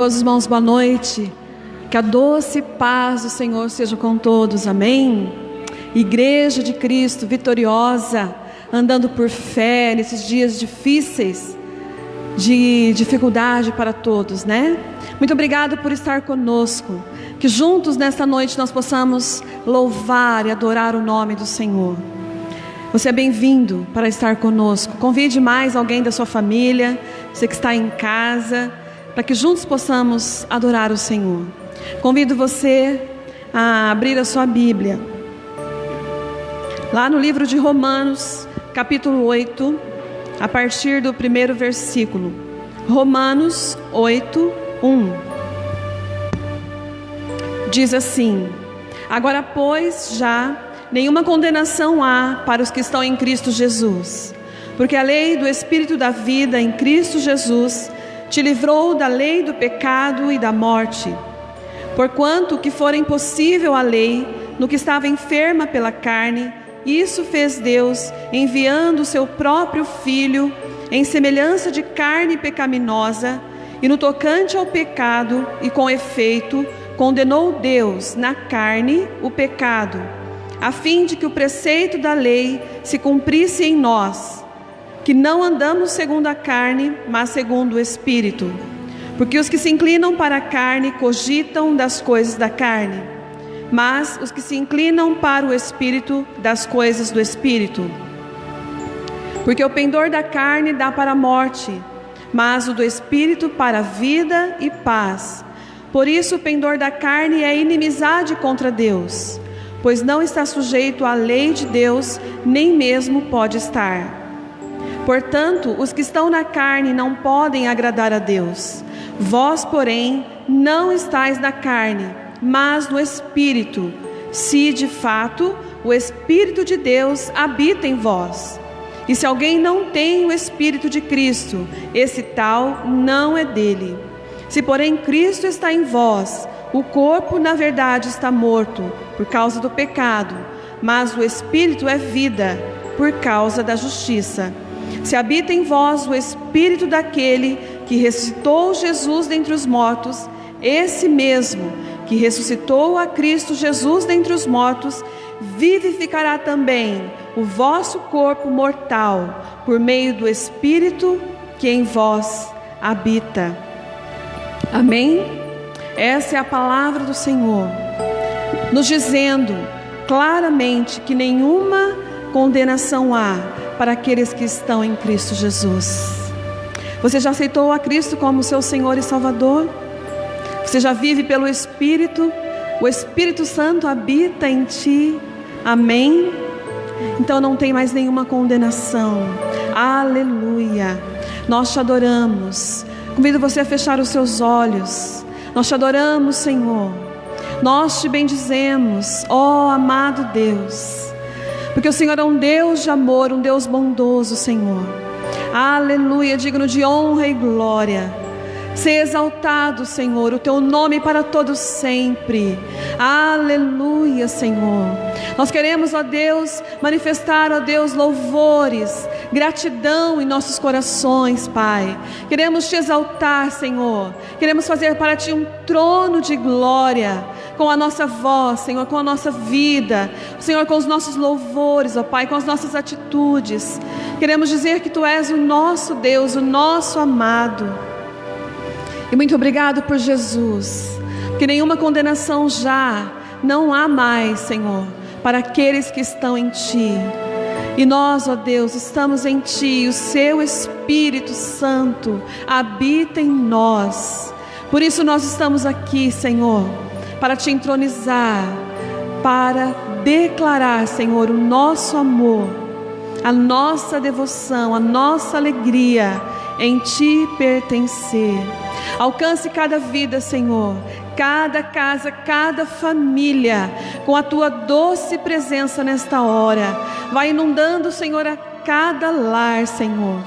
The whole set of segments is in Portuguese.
Meus irmãos, boa noite. Que a doce paz do Senhor seja com todos, amém? Igreja de Cristo vitoriosa, andando por fé nesses dias difíceis, de dificuldade para todos, né? Muito obrigado por estar conosco. Que juntos nesta noite nós possamos louvar e adorar o nome do Senhor. Você é bem-vindo para estar conosco. Convide mais alguém da sua família, você que está em casa, para que juntos possamos adorar o Senhor. Convido você a abrir a sua Bíblia, lá no livro de Romanos, capítulo 8, a partir do primeiro versículo. Romanos 8, 1. Diz assim: Agora, pois, já nenhuma condenação há para os que estão em Cristo Jesus, porque a lei do Espírito da vida em Cristo Jesus te livrou da lei do pecado e da morte. Porquanto o que for impossível à lei, no que estava enferma pela carne, isso fez Deus, enviando o seu próprio Filho, em semelhança de carne pecaminosa, e no tocante ao pecado, e com efeito, condenou Deus na carne o pecado, a fim de que o preceito da lei se cumprisse em nós, que não andamos segundo a carne, mas segundo o Espírito. Porque os que se inclinam para a carne cogitam das coisas da carne, mas os que se inclinam para o Espírito, das coisas do Espírito. Porque o pendor da carne dá para a morte, mas o do Espírito para a vida e paz. Por isso o pendor da carne é inimizade contra Deus, pois não está sujeito à lei de Deus, nem mesmo pode estar. Portanto, os que estão na carne não podem agradar a Deus. Vós, porém, não estáis na carne, mas no Espírito, se de fato o Espírito de Deus habita em vós. E se alguém não tem o Espírito de Cristo, esse tal não é dele. Se porém Cristo está em vós, o corpo na verdade está morto por causa do pecado, mas o Espírito é vida por causa da justiça. Se habita em vós o Espírito daquele que ressuscitou Jesus dentre os mortos, esse mesmo que ressuscitou a Cristo Jesus dentre os mortos, vivificará também o vosso corpo mortal, por meio do Espírito que em vós habita. Amém? Essa é a palavra do Senhor, nos dizendo claramente que nenhuma condenação há para aqueles que estão em Cristo Jesus. Você já aceitou a Cristo como seu Senhor e Salvador? Você já vive pelo Espírito? O Espírito Santo habita em ti? Amém? Então não tem mais nenhuma condenação. Aleluia! Nós te adoramos. Convido você a fechar os seus olhos. Nós te adoramos, Senhor. Nós te bendizemos, ó amado Deus. Porque o Senhor é um Deus de amor, um Deus bondoso, Senhor. Aleluia, digno de honra e glória. Seja exaltado, Senhor, o teu nome para todos sempre. Aleluia, Senhor. Nós queremos, ó Deus, manifestar, ó Deus, louvores, gratidão em nossos corações, Pai. Queremos te exaltar, Senhor. Queremos fazer para ti um trono de glória, com a nossa voz, Senhor, com a nossa vida, Senhor, com os nossos louvores, ó Pai, com as nossas atitudes. Queremos dizer que tu és o nosso Deus, o nosso amado. E muito obrigado por Jesus, que nenhuma condenação já não há mais, Senhor, para aqueles que estão em ti. E nós, ó Deus, estamos em ti, e o seu Espírito Santo habita em nós. Por isso nós estamos aqui, Senhor, para te entronizar, para declarar, Senhor, o nosso amor, a nossa devoção, a nossa alegria em ti pertencer. Alcance cada vida, Senhor, cada casa, cada família, com a tua doce presença nesta hora. Vai inundando, Senhor, a cada lar, Senhor.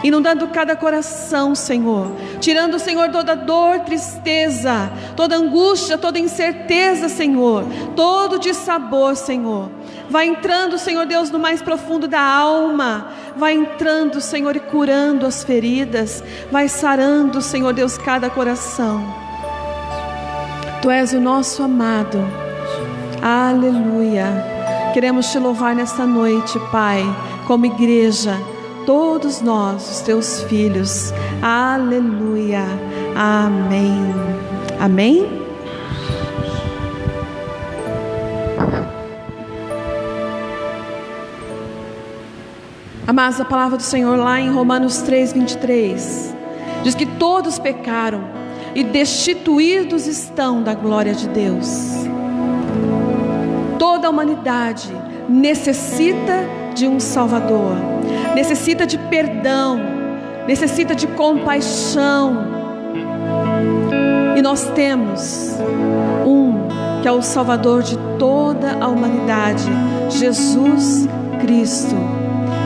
Inundando cada coração, Senhor. Tirando, Senhor, toda dor, tristeza, toda angústia, toda incerteza, Senhor. Todo dissabor, Senhor. Vai entrando, Senhor Deus, no mais profundo da alma. Vai entrando, Senhor, e curando as feridas. Vai sarando, Senhor Deus, cada coração. Tu és o nosso amado. Aleluia. Queremos te louvar nesta noite, Pai, como igreja, todos nós, os teus filhos. Aleluia. Amém. Amém. Amados, a palavra do Senhor lá em Romanos 3:23 diz que todos pecaram e destituídos estão da glória de Deus. Toda a humanidade necessita de um Salvador, necessita de perdão, necessita de compaixão. E nós temos um que é o Salvador de toda a humanidade, Jesus Cristo.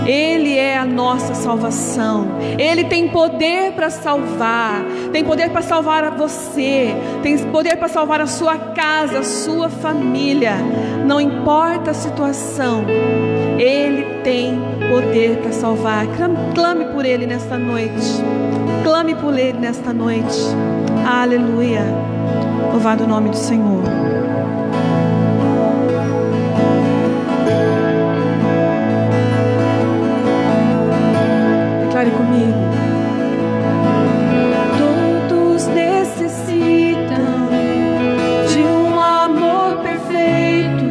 Ele é a nossa salvação. Ele tem poder para salvar. Tem poder para salvar você. Tem poder para salvar a sua casa, a sua família. Não importa a situação, Ele tem poder para salvar. Clame por Ele nesta noite. Clame por Ele nesta noite. Aleluia. Louvado o nome do Senhor. Declare comigo. Todos necessitam de um amor perfeito,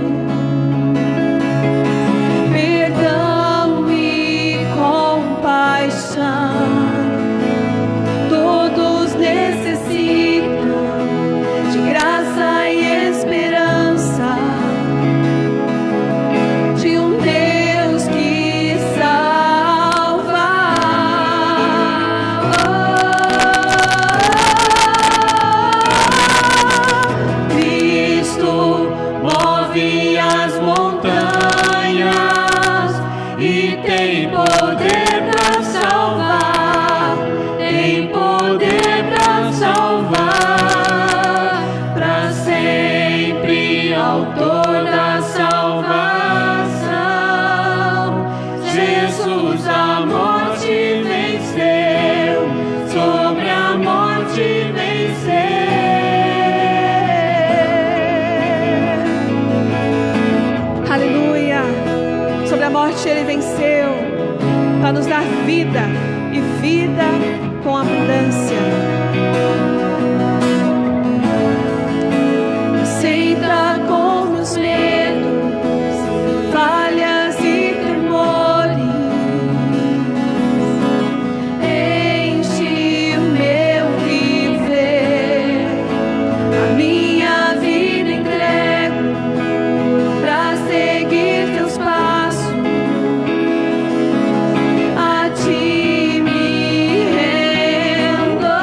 perdão e compaixão. Todos necessitam de graça e esperança, de um Deus que salva. Cristo move as montanhas e tem poder para salvar, tem poder para salvar, para sempre, autor da salvação. Jesus a morte venceu, sobre a morte venceu. Aleluia. Sobre a morte Ele venceu, para nos dar vida e vida com abundância. Senta com meus medos, falhas e temores. Enche o meu viver, a minha vida entrego pra seguir teus passos. A ti me rendo.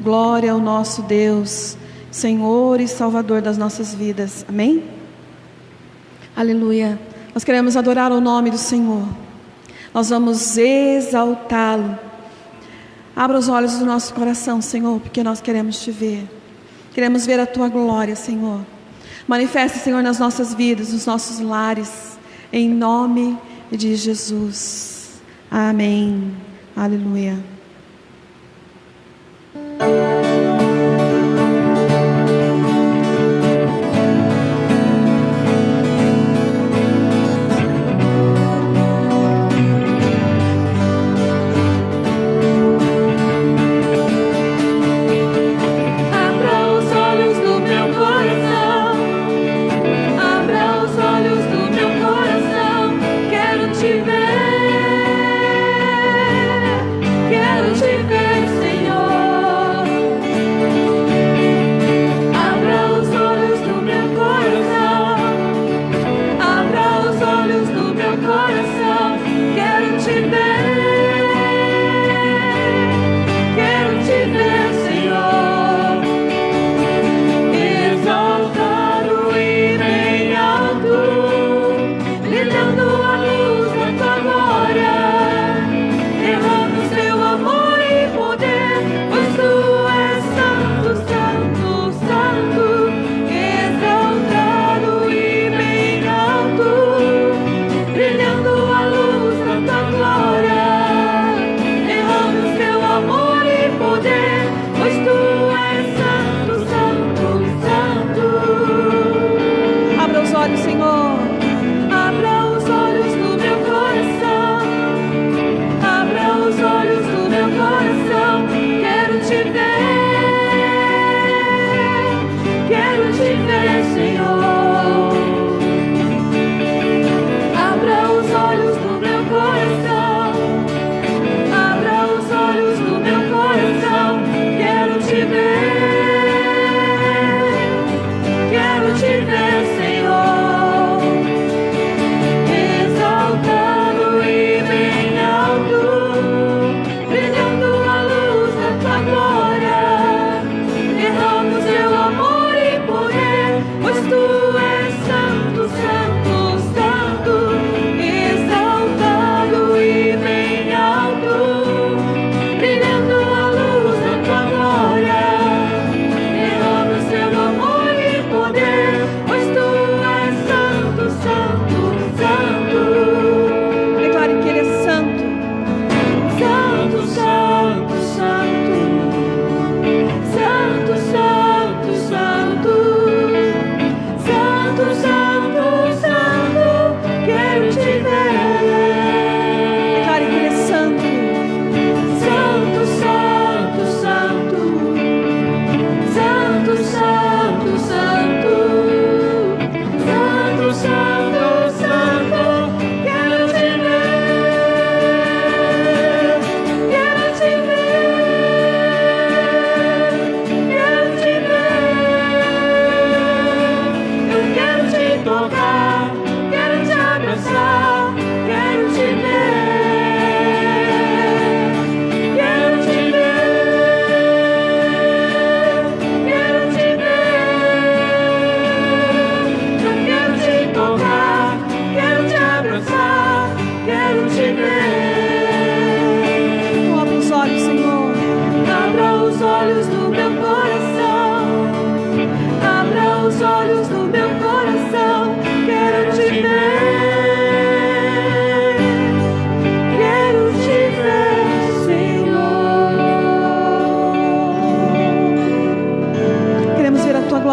glória ao nosso Deus, Senhor e Salvador das nossas vidas. Amém? Aleluia. Nós queremos adorar o nome do Senhor. Nós vamos exaltá-lo. Abra os olhos do nosso coração, Senhor, porque nós queremos te ver. Queremos ver a tua glória, Senhor. Manifesta, Senhor, nas nossas vidas, nos nossos lares, em nome de Jesus. Amém. Aleluia.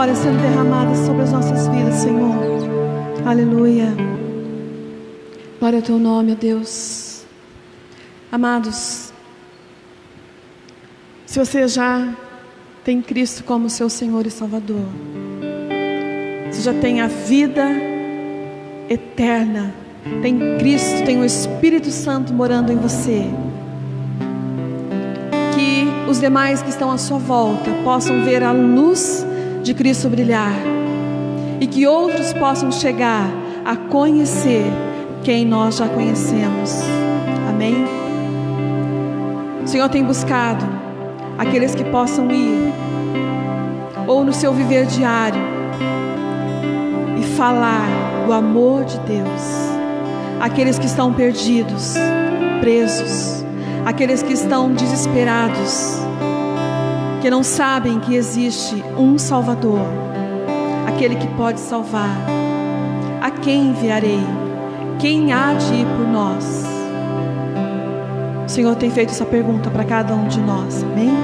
Glória sendo derramada sobre as nossas vidas, Senhor. Aleluia. Glória ao teu nome, ó Deus. Amados, se você já tem Cristo como seu Senhor e Salvador, você já tem a vida eterna, tem Cristo, tem o Espírito Santo morando em você, que os demais que estão à sua volta possam ver a luz de Cristo brilhar, e que outros possam chegar a conhecer quem nós já conhecemos. Amém? O Senhor tem buscado aqueles que possam ir, ou no seu viver diário, e falar do amor de Deus, aqueles que estão perdidos, presos, aqueles que estão desesperados, que não sabem que existe um Salvador, aquele que pode salvar. A quem enviarei? Quem há de ir por nós? O Senhor tem feito essa pergunta para cada um de nós, amém?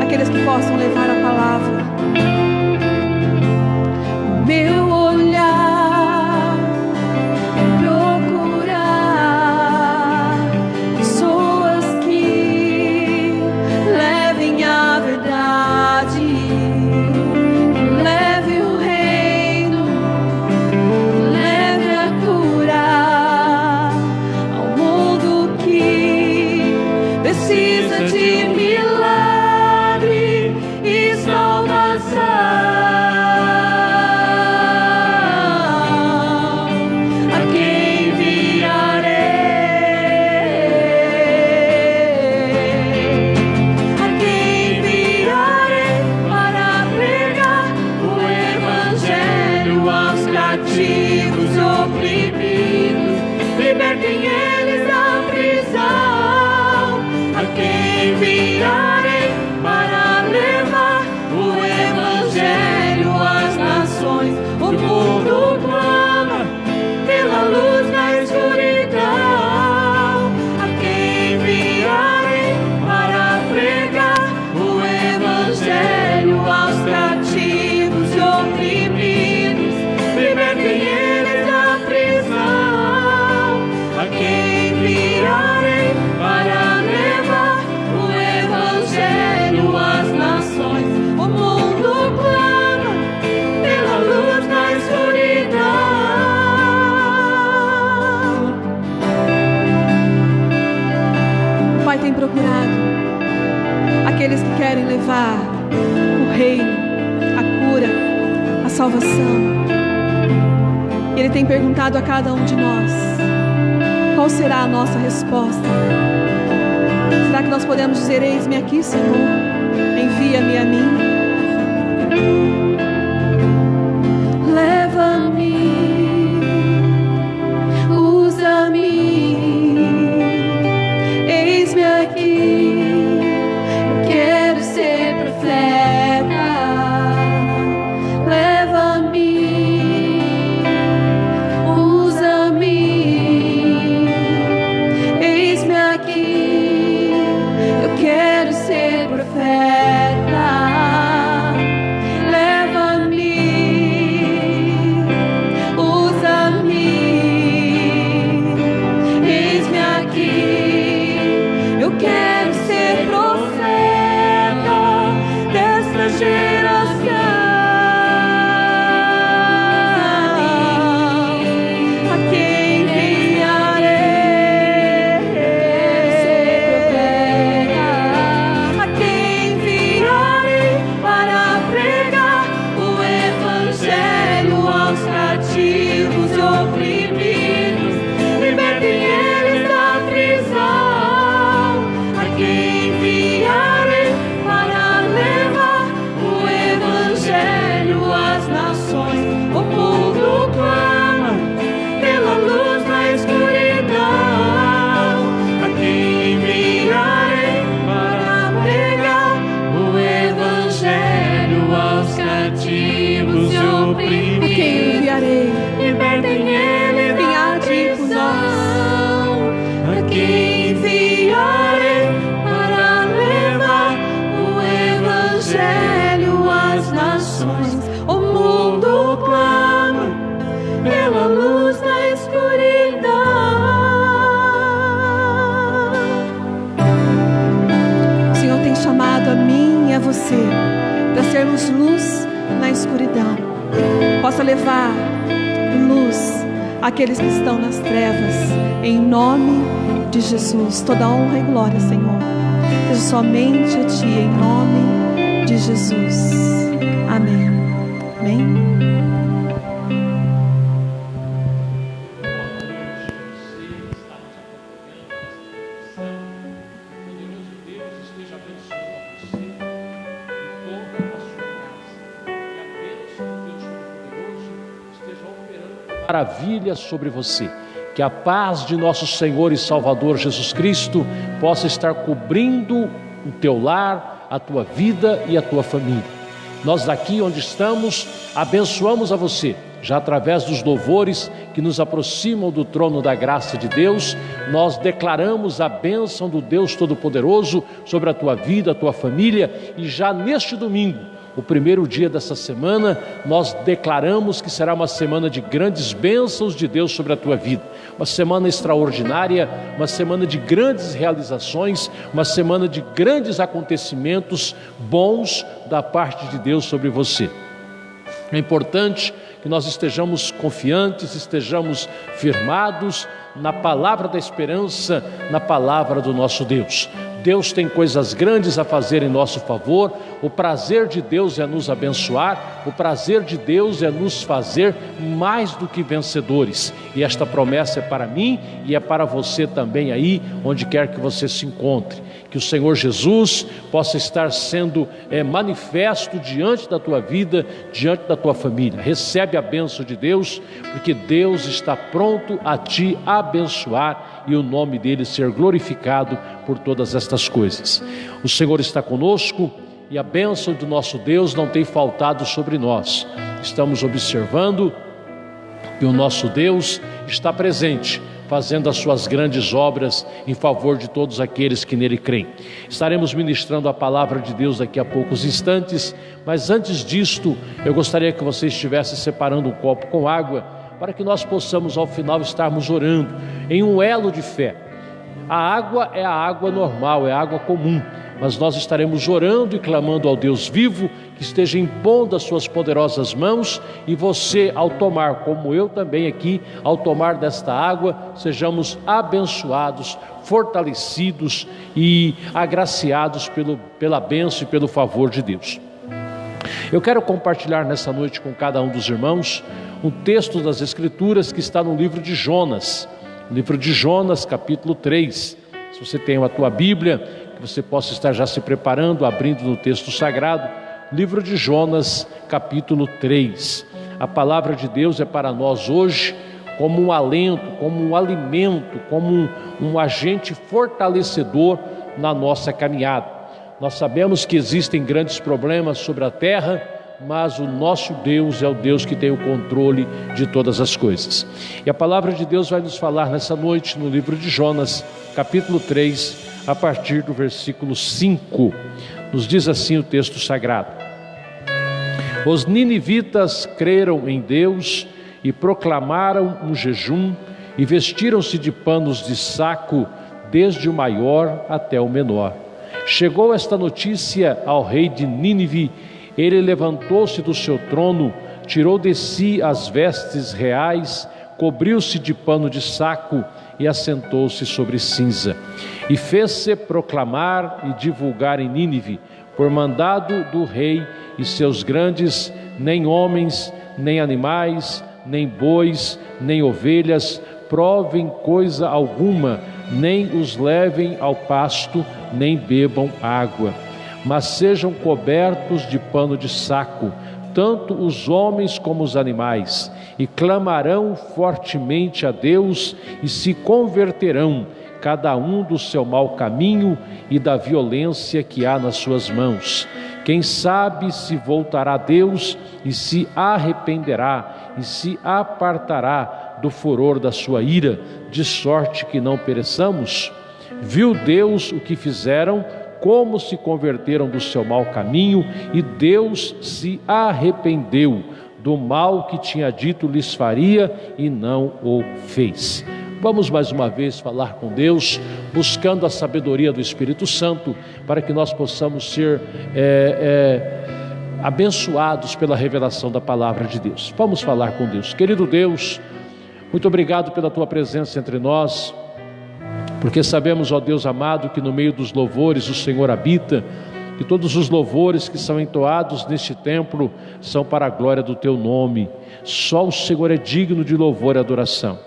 Aqueles que possam levar a palavra. Meu olhar procurar pessoas que levem a verdade, leve o reino, leve a cura ao mundo que precisa de milagre e salvação. A quem enviarei? A quem enviarei para pregar o evangelho aos cativos, oprimidos, libertem eles da prisão. A quem enviarei? Pai tem procurado aqueles que querem levar o reino, a cura, a salvação. Ele tem perguntado a cada um de nós: qual será a nossa resposta? Será que nós podemos dizer: eis-me aqui, Senhor, envia-me a mim? Leva-me, usa-me, eis-me aqui, eu quero ser profeta. Leva-me, usa-me, eis-me aqui, eu quero ser profeta. Leva-me, usa-me, eis-me aqui, eu quero ser profeta desta geração. A quem enviarei? A quem enviarei para pregar o evangelho aos cativos e oprimidos? Libertem eles da prisão. A quem enviarei para levar o evangelho às nações? O mundo clama pela luz na escuridão. A quem enviarei para pregar o evangelho aos cativos e oprimidos? A quem enviarei? Libertem eles da prisão. A quem enviarei para levar o evangelho às nações? O mundo clama pela luz na escuridão. O Senhor tem chamado a mim e a você para sermos luz na escuridão. Possa levar luz àqueles que estão nas trevas, em nome de Jesus. Toda honra e glória, Senhor, seja somente a Ti, em nome de Jesus. Amém. Amém. Maravilha sobre você. Que a paz de nosso Senhor e Salvador Jesus Cristo possa estar cobrindo o teu lar, a tua vida e a tua família. Nós daqui onde estamos abençoamos a você, já através dos louvores que nos aproximam do trono da graça de Deus. Nós declaramos a bênção do Deus Todo-Poderoso sobre a tua vida, a tua família, e já neste domingo, o primeiro dia dessa semana, nós declaramos que será uma semana de grandes bênçãos de Deus sobre a tua vida. Uma semana extraordinária, uma semana de grandes realizações, uma semana de grandes acontecimentos bons da parte de Deus sobre você. É importante que nós estejamos confiantes, estejamos firmados na palavra da esperança, na palavra do nosso Deus. Deus tem coisas grandes a fazer em nosso favor. O prazer de Deus é nos abençoar, o prazer de Deus é nos fazer mais do que vencedores. E esta promessa é para mim e é para você também aí, onde quer que você se encontre. Que o Senhor Jesus possa estar sendo manifesto diante da tua vida, diante da tua família. Recebe a bênção de Deus, porque Deus está pronto a te abençoar e o nome dele ser glorificado por todas estas coisas. O Senhor está conosco e a bênção do nosso Deus não tem faltado sobre nós. Estamos observando que o nosso Deus está presente, fazendo as suas grandes obras em favor de todos aqueles que nele creem. Estaremos ministrando a palavra de Deus daqui a poucos instantes, mas antes disto, eu gostaria que você estivesse separando um copo com água, para que nós possamos ao final estarmos orando em um elo de fé. A água é a água normal, é a água comum, mas nós estaremos orando e clamando ao Deus vivo, que esteja impondo as suas poderosas mãos, e você, ao tomar, como eu também aqui, ao tomar desta água, sejamos abençoados, fortalecidos e agraciados pela bênção e pelo favor de Deus. Eu quero compartilhar nessa noite com cada um dos irmãos um texto das Escrituras que está no livro de Jonas, capítulo 3. Se você tem a tua Bíblia, que você possa estar já se preparando, abrindo no texto sagrado, livro de Jonas, capítulo 3. A palavra de Deus é para nós hoje como um alento, como um alimento, como um agente fortalecedor na nossa caminhada. Nós sabemos que existem grandes problemas sobre a terra, mas o nosso Deus é o Deus que tem o controle de todas as coisas. E a palavra de Deus vai nos falar nessa noite no livro de Jonas, capítulo 3, a partir do versículo 5. Nos diz assim o texto sagrado: Os ninivitas creram em Deus e proclamaram um jejum e vestiram-se de panos de saco, desde o maior até o menor. Chegou esta notícia ao rei de Nínive. Ele levantou-se do seu trono, tirou de si as vestes reais, cobriu-se de pano de saco e assentou-se sobre cinza. E fez-se proclamar e divulgar em Nínive, por mandado do rei e seus grandes, nem homens, nem animais, nem bois, nem ovelhas, provem coisa alguma, nem os levem ao pasto, nem bebam água, mas sejam cobertos de pano de saco, tanto os homens como os animais, e clamarão fortemente a Deus e se converterão, cada um do seu mau caminho e da violência que há nas suas mãos. Quem sabe se voltará a Deus e se arrependerá e se apartará do furor da sua ira, de sorte que não pereçamos? Viu Deus o que fizeram, como se converteram do seu mau caminho, e Deus se arrependeu do mal que tinha dito lhes faria e não o fez. Vamos mais uma vez falar com Deus, buscando a sabedoria do Espírito Santo, para que nós possamos ser abençoados pela revelação da palavra de Deus. Vamos falar com Deus. Querido Deus, muito obrigado pela tua presença entre nós, porque sabemos, ó Deus amado, que no meio dos louvores o Senhor habita, e todos os louvores que são entoados neste templo são para a glória do teu nome. Só o Senhor é digno de louvor e adoração.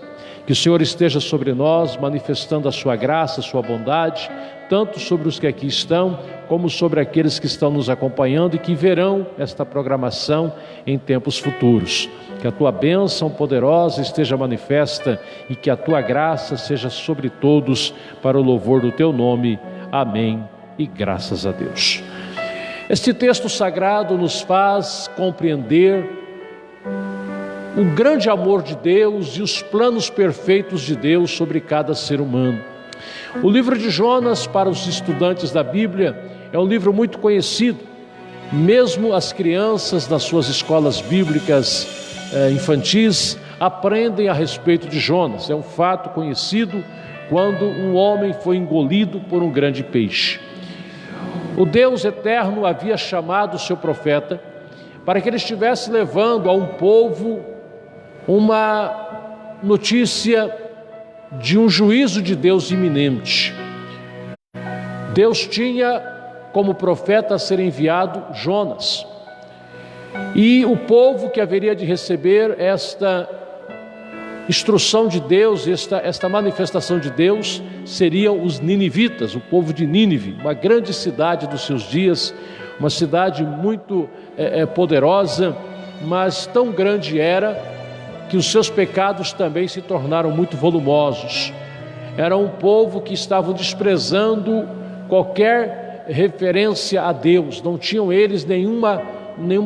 Que o Senhor esteja sobre nós, manifestando a sua graça, a sua bondade, tanto sobre os que aqui estão, como sobre aqueles que estão nos acompanhando e que verão esta programação em tempos futuros. Que a tua bênção poderosa esteja manifesta e que a tua graça seja sobre todos, para o louvor do teu nome. Amém e graças a Deus. Este texto sagrado nos faz compreender o grande amor de Deus e os planos perfeitos de Deus sobre cada ser humano. O livro de Jonas, para os estudantes da Bíblia, é um livro muito conhecido. Mesmo as crianças nas suas escolas bíblicas infantis aprendem a respeito de Jonas. É um fato conhecido quando um homem foi engolido por um grande peixe. O Deus eterno havia chamado o seu profeta para que ele estivesse levando a um povo uma notícia de um juízo de Deus iminente. Deus tinha como profeta a ser enviado Jonas, e o povo que haveria de receber esta instrução de Deus, esta manifestação de Deus, seriam os ninivitas, o povo de Nínive, uma grande cidade dos seus dias, uma cidade muito poderosa, mas tão grande era que os seus pecados também se tornaram muito volumosos. Era um povo que estavam desprezando qualquer referência a Deus, não tinham eles nenhuma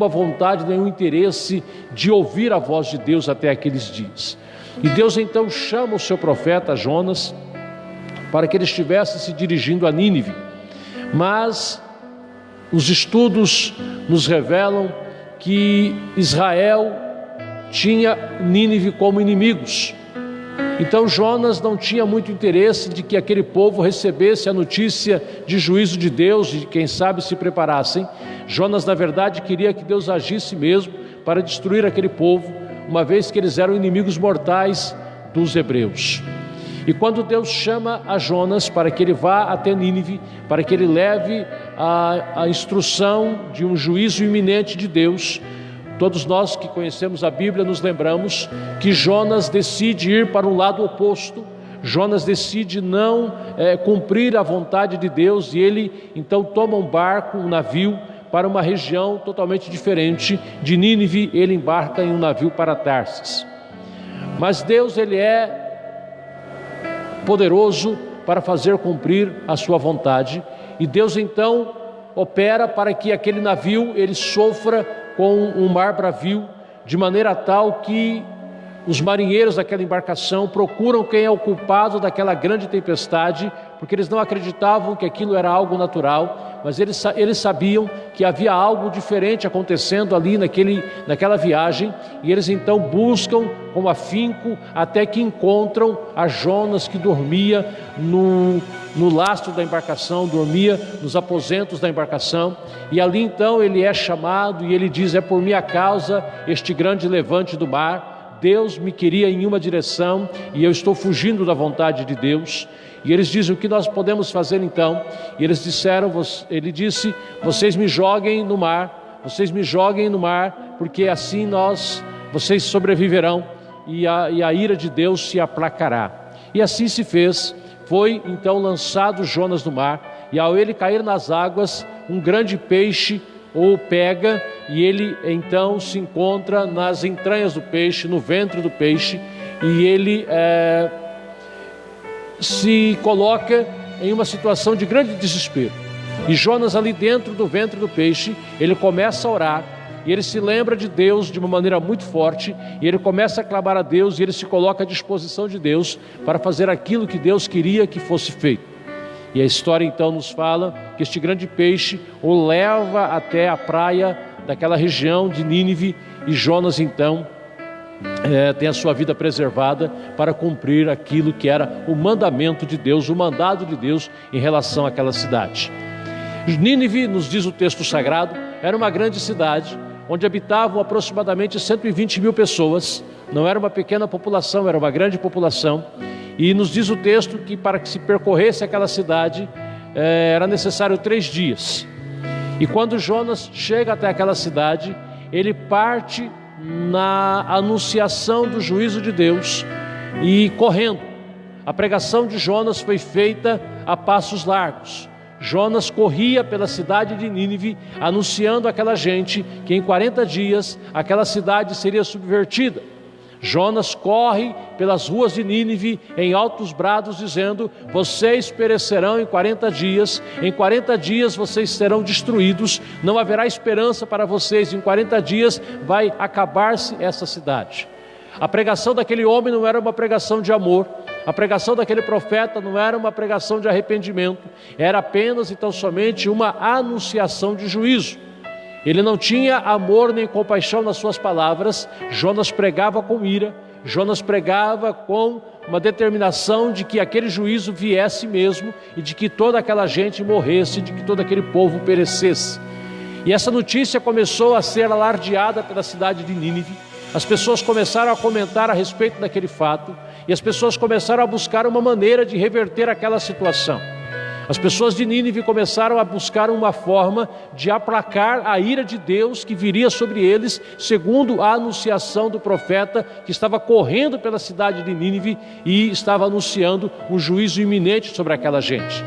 vontade, nenhum interesse de ouvir a voz de Deus até aqueles dias. E Deus então chama o seu profeta Jonas para que ele estivesse se dirigindo a Nínive. Mas os estudos nos revelam que Israel tinha Nínive como inimigos. Então Jonas não tinha muito interesse de que aquele povo recebesse a notícia de juízo de Deus e quem sabe se preparassem. Jonas, na verdade, queria que Deus agisse mesmo para destruir aquele povo, uma vez que eles eram inimigos mortais dos hebreus. E quando Deus chama a Jonas para que ele vá até Nínive, para que ele leve a instrução de um juízo iminente de Deus, todos nós que conhecemos a Bíblia nos lembramos que Jonas decide ir para um lado oposto. Jonas decide não cumprir a vontade de Deus, e ele então toma um barco, um navio, para uma região totalmente diferente. De Nínive ele embarca em um navio para Tarsis. Mas Deus, ele é poderoso para fazer cumprir a sua vontade, e Deus então opera para que aquele navio ele sofra com um mar bravio, de maneira tal que os marinheiros daquela embarcação procuram quem é o culpado daquela grande tempestade, porque eles não acreditavam que aquilo era algo natural, mas eles sabiam que havia algo diferente acontecendo ali naquela viagem, e eles então buscam com afinco até que encontram a Jonas, que dormia no lastro da embarcação, dormia nos aposentos da embarcação, e ali então ele é chamado e ele diz: é por minha causa este grande levante do mar. Deus me queria em uma direção e eu estou fugindo da vontade de Deus. E eles dizem: o que nós podemos fazer então? E eles disseram, ele disse: vocês me joguem no mar, porque assim vocês sobreviverão e a ira de Deus se aplacará. E assim se fez. Foi então lançado Jonas no mar, e ao ele cair nas águas, um grande peixe o pega, e ele então se encontra nas entranhas do peixe, no ventre do peixe, e ele se coloca em uma situação de grande desespero. E Jonas, ali dentro do ventre do peixe, ele começa a orar, e ele se lembra de Deus de uma maneira muito forte, e ele começa a clamar a Deus, e ele se coloca à disposição de Deus para fazer aquilo que Deus queria que fosse feito. E a história então nos fala que este grande peixe o leva até a praia daquela região de Nínive, e Jonas então tem a sua vida preservada para cumprir aquilo que era o mandamento de Deus, o mandado de Deus em relação àquela cidade. Nínive, nos diz o texto sagrado, era uma grande cidade onde habitavam aproximadamente 120 mil pessoas. Não era uma pequena população, era uma grande população. E nos diz o texto que para que se percorresse aquela cidade era necessário 3 dias. E quando Jonas chega até aquela cidade, ele parte na anunciação do juízo de Deus e correndo. A pregação de Jonas foi feita a passos largos. Jonas corria pela cidade de Nínive, anunciando àquela gente que em 40 dias aquela cidade seria subvertida. Jonas corre pelas ruas de Nínive em altos brados, dizendo: vocês perecerão em 40 dias, em 40 dias vocês serão destruídos, não haverá esperança para vocês, em 40 dias vai acabar-se essa cidade. A pregação daquele homem não era uma pregação de amor, a pregação daquele profeta não era uma pregação de arrependimento, era apenas e tão somente uma anunciação de juízo. Ele não tinha amor nem compaixão nas suas palavras. Jonas pregava com ira, Jonas pregava com uma determinação de que aquele juízo viesse mesmo, e de que toda aquela gente morresse, de que todo aquele povo perecesse. E essa notícia começou a ser alardeada pela cidade de Nínive. As pessoas começaram a comentar a respeito daquele fato, e as pessoas começaram a buscar uma maneira de reverter aquela situação. As pessoas de Nínive começaram a buscar uma forma de aplacar a ira de Deus que viria sobre eles, segundo a anunciação do profeta que estava correndo pela cidade de Nínive e estava anunciando um juízo iminente sobre aquela gente.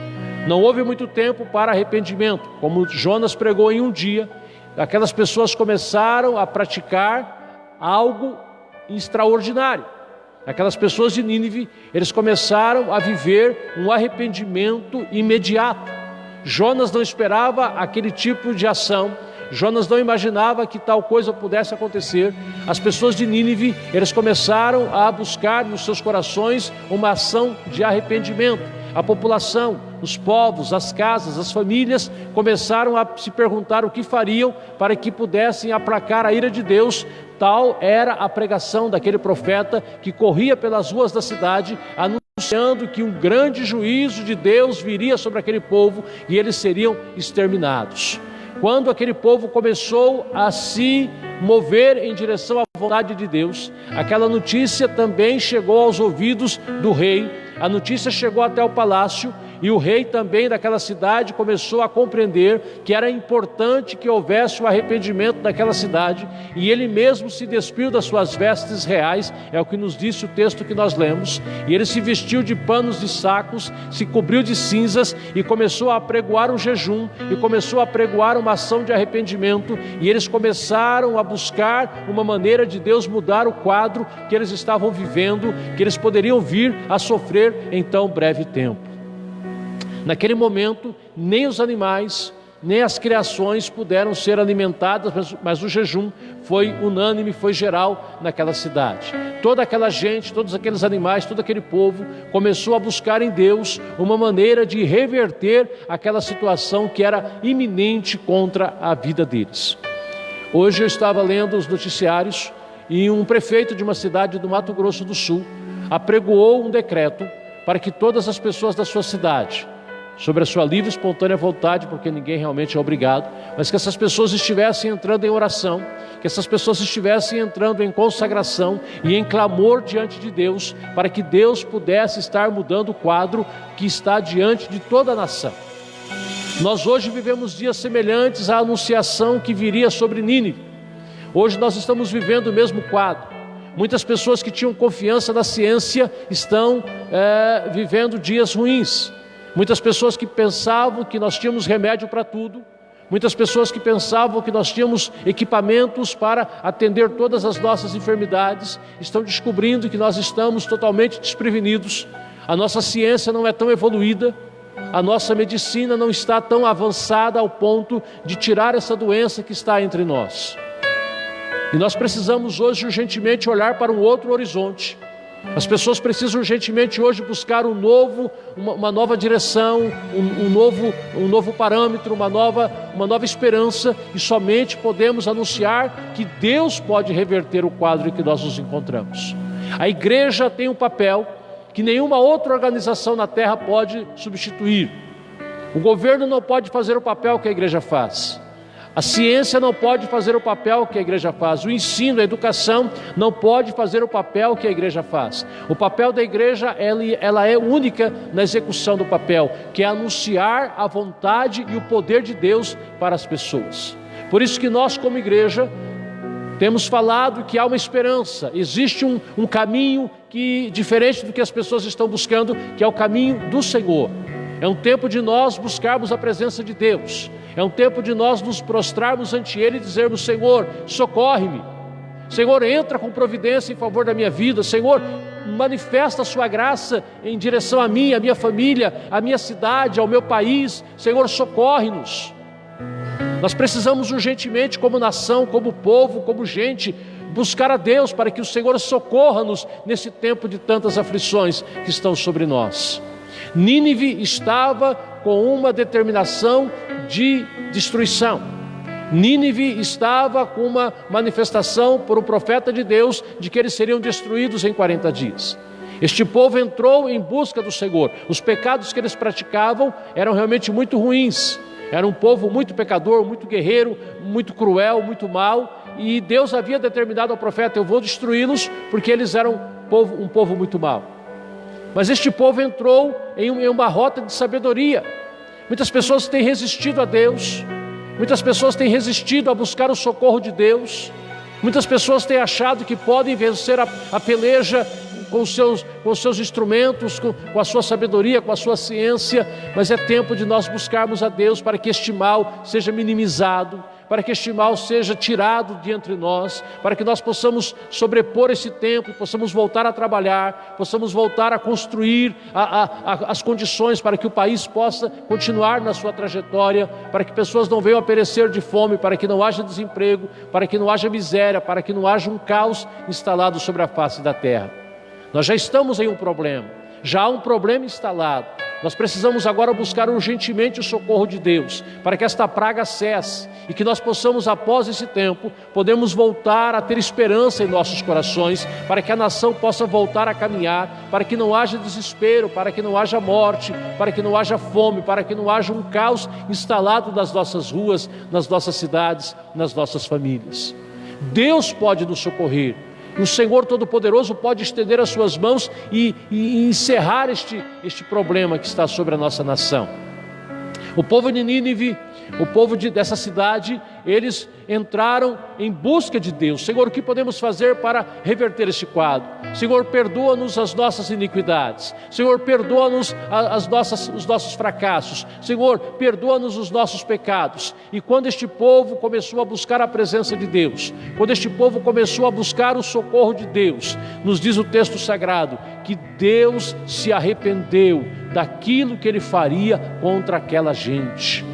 Não houve muito tempo para arrependimento. Como Jonas pregou em um dia, aquelas pessoas começaram a praticar algo extraordinário. Aquelas pessoas de Nínive, eles começaram a viver um arrependimento imediato. Jonas não esperava aquele tipo de ação. Jonas não imaginava que tal coisa pudesse acontecer. As pessoas de Nínive, eles começaram a buscar nos seus corações uma ação de arrependimento. A população, os povos, as casas, as famílias começaram a se perguntar o que fariam para que pudessem aplacar a ira de Deus. Tal era a pregação daquele profeta que corria pelas ruas da cidade, anunciando que um grande juízo de Deus viria sobre aquele povo e eles seriam exterminados. Quando aquele povo começou a se mover em direção à vontade de Deus, aquela notícia também chegou aos ouvidos do rei, a notícia chegou até o palácio, e o rei também daquela cidade começou a compreender que era importante que houvesse o arrependimento daquela cidade, e ele mesmo se despiu das suas vestes reais, é o que nos disse o texto que nós lemos, e ele se vestiu de panos de sacos, se cobriu de cinzas e começou a apregoar um jejum, e começou a apregoar uma ação de arrependimento, e eles começaram a buscar uma maneira de Deus mudar o quadro que eles estavam vivendo, que eles poderiam vir a sofrer em tão breve tempo. Naquele momento, nem os animais, nem as criações puderam ser alimentadas, mas o jejum foi unânime, foi geral naquela cidade. Toda aquela gente, todos aqueles animais, todo aquele povo começou a buscar em Deus uma maneira de reverter aquela situação que era iminente contra a vida deles. Hoje eu estava lendo os noticiários e um prefeito de uma cidade do Mato Grosso do Sul apregoou um decreto para que todas as pessoas da sua cidade, sobre a sua livre e espontânea vontade, porque ninguém realmente é obrigado, mas que essas pessoas estivessem entrando em oração, que essas pessoas estivessem entrando em consagração e em clamor diante de Deus, para que Deus pudesse estar mudando o quadro que está diante de toda a nação. Nós hoje vivemos dias semelhantes à anunciação que viria sobre Nínive. Hoje nós estamos vivendo o mesmo quadro. Muitas pessoas que tinham confiança na ciência estão vivendo dias ruins. Muitas pessoas que pensavam que nós tínhamos remédio para tudo, muitas pessoas que pensavam que nós tínhamos equipamentos para atender todas as nossas enfermidades, estão descobrindo que nós estamos totalmente desprevenidos, a nossa ciência não é tão evoluída, a nossa medicina não está tão avançada ao ponto de tirar essa doença que está entre nós. E nós precisamos hoje urgentemente olhar para um outro horizonte. As pessoas precisam urgentemente hoje buscar uma nova direção, um novo parâmetro, uma nova esperança, e somente podemos anunciar que Deus pode reverter o quadro em que nós nos encontramos. A igreja tem um papel que nenhuma outra organização na terra pode substituir. O governo não pode fazer o papel que a igreja faz. A ciência não pode fazer o papel que a igreja faz. O ensino, a educação não pode fazer o papel que a igreja faz. O papel da igreja, ela é única na execução do papel, que é anunciar a vontade e o poder de Deus para as pessoas. Por isso que nós, como igreja, temos falado que há uma esperança. Existe um caminho que, diferente do que as pessoas estão buscando, que é o caminho do Senhor. É um tempo de nós buscarmos a presença de Deus. É um tempo de nós nos prostrarmos ante Ele e dizermos: Senhor, socorre-me. Senhor, entra com providência em favor da minha vida. Senhor, manifesta a sua graça em direção a mim, a minha família, a minha cidade, ao meu país. Senhor, socorre-nos. Nós precisamos urgentemente, como nação, como povo, como gente, buscar a Deus para que o Senhor socorra-nos nesse tempo de tantas aflições que estão sobre nós. Nínive estava com uma determinação de destruição. Nínive estava com uma manifestação por um profeta de Deus de que eles seriam destruídos em 40 dias. Este povo entrou em busca do Senhor. Os pecados que eles praticavam eram realmente muito ruins. Era um povo muito pecador, muito guerreiro, muito cruel, muito mau. E Deus havia determinado ao profeta: eu vou destruí-los porque eles eram um povo muito mau. Mas este povo entrou em uma rota de sabedoria. Muitas pessoas têm resistido a Deus, muitas pessoas têm resistido a buscar o socorro de Deus, muitas pessoas têm achado que podem vencer a peleja com os seus instrumentos, com a sua sabedoria, com a sua ciência, mas é tempo de nós buscarmos a Deus para que este mal seja minimizado, para que este mal seja tirado de entre nós, para que nós possamos sobrepor esse tempo, possamos voltar a trabalhar, possamos voltar a construir as condições para que o país possa continuar na sua trajetória, para que pessoas não venham a perecer de fome, para que não haja desemprego, para que não haja miséria, para que não haja um caos instalado sobre a face da terra. Nós já estamos em um problema, já há um problema instalado. Nós precisamos agora buscar urgentemente o socorro de Deus, para que esta praga cesse e que nós possamos, após esse tempo, podemos voltar a ter esperança em nossos corações, para que a nação possa voltar a caminhar, para que não haja desespero, para que não haja morte, para que não haja fome, para que não haja um caos instalado nas nossas ruas, nas nossas cidades, nas nossas famílias. Deus pode nos socorrer. O Senhor Todo-Poderoso pode estender as suas mãos e encerrar este problema que está sobre a nossa nação. O povo de Nínive, o povo dessa cidade, eles entraram em busca de Deus. Senhor, o que podemos fazer para reverter este quadro? Senhor, perdoa-nos as nossas iniquidades. Senhor, perdoa-nos os nossos fracassos. Senhor, perdoa-nos os nossos pecados. E quando este povo começou a buscar a presença de Deus, quando este povo começou a buscar o socorro de Deus, nos diz o texto sagrado que Deus se arrependeu daquilo que ele faria contra aquela gente.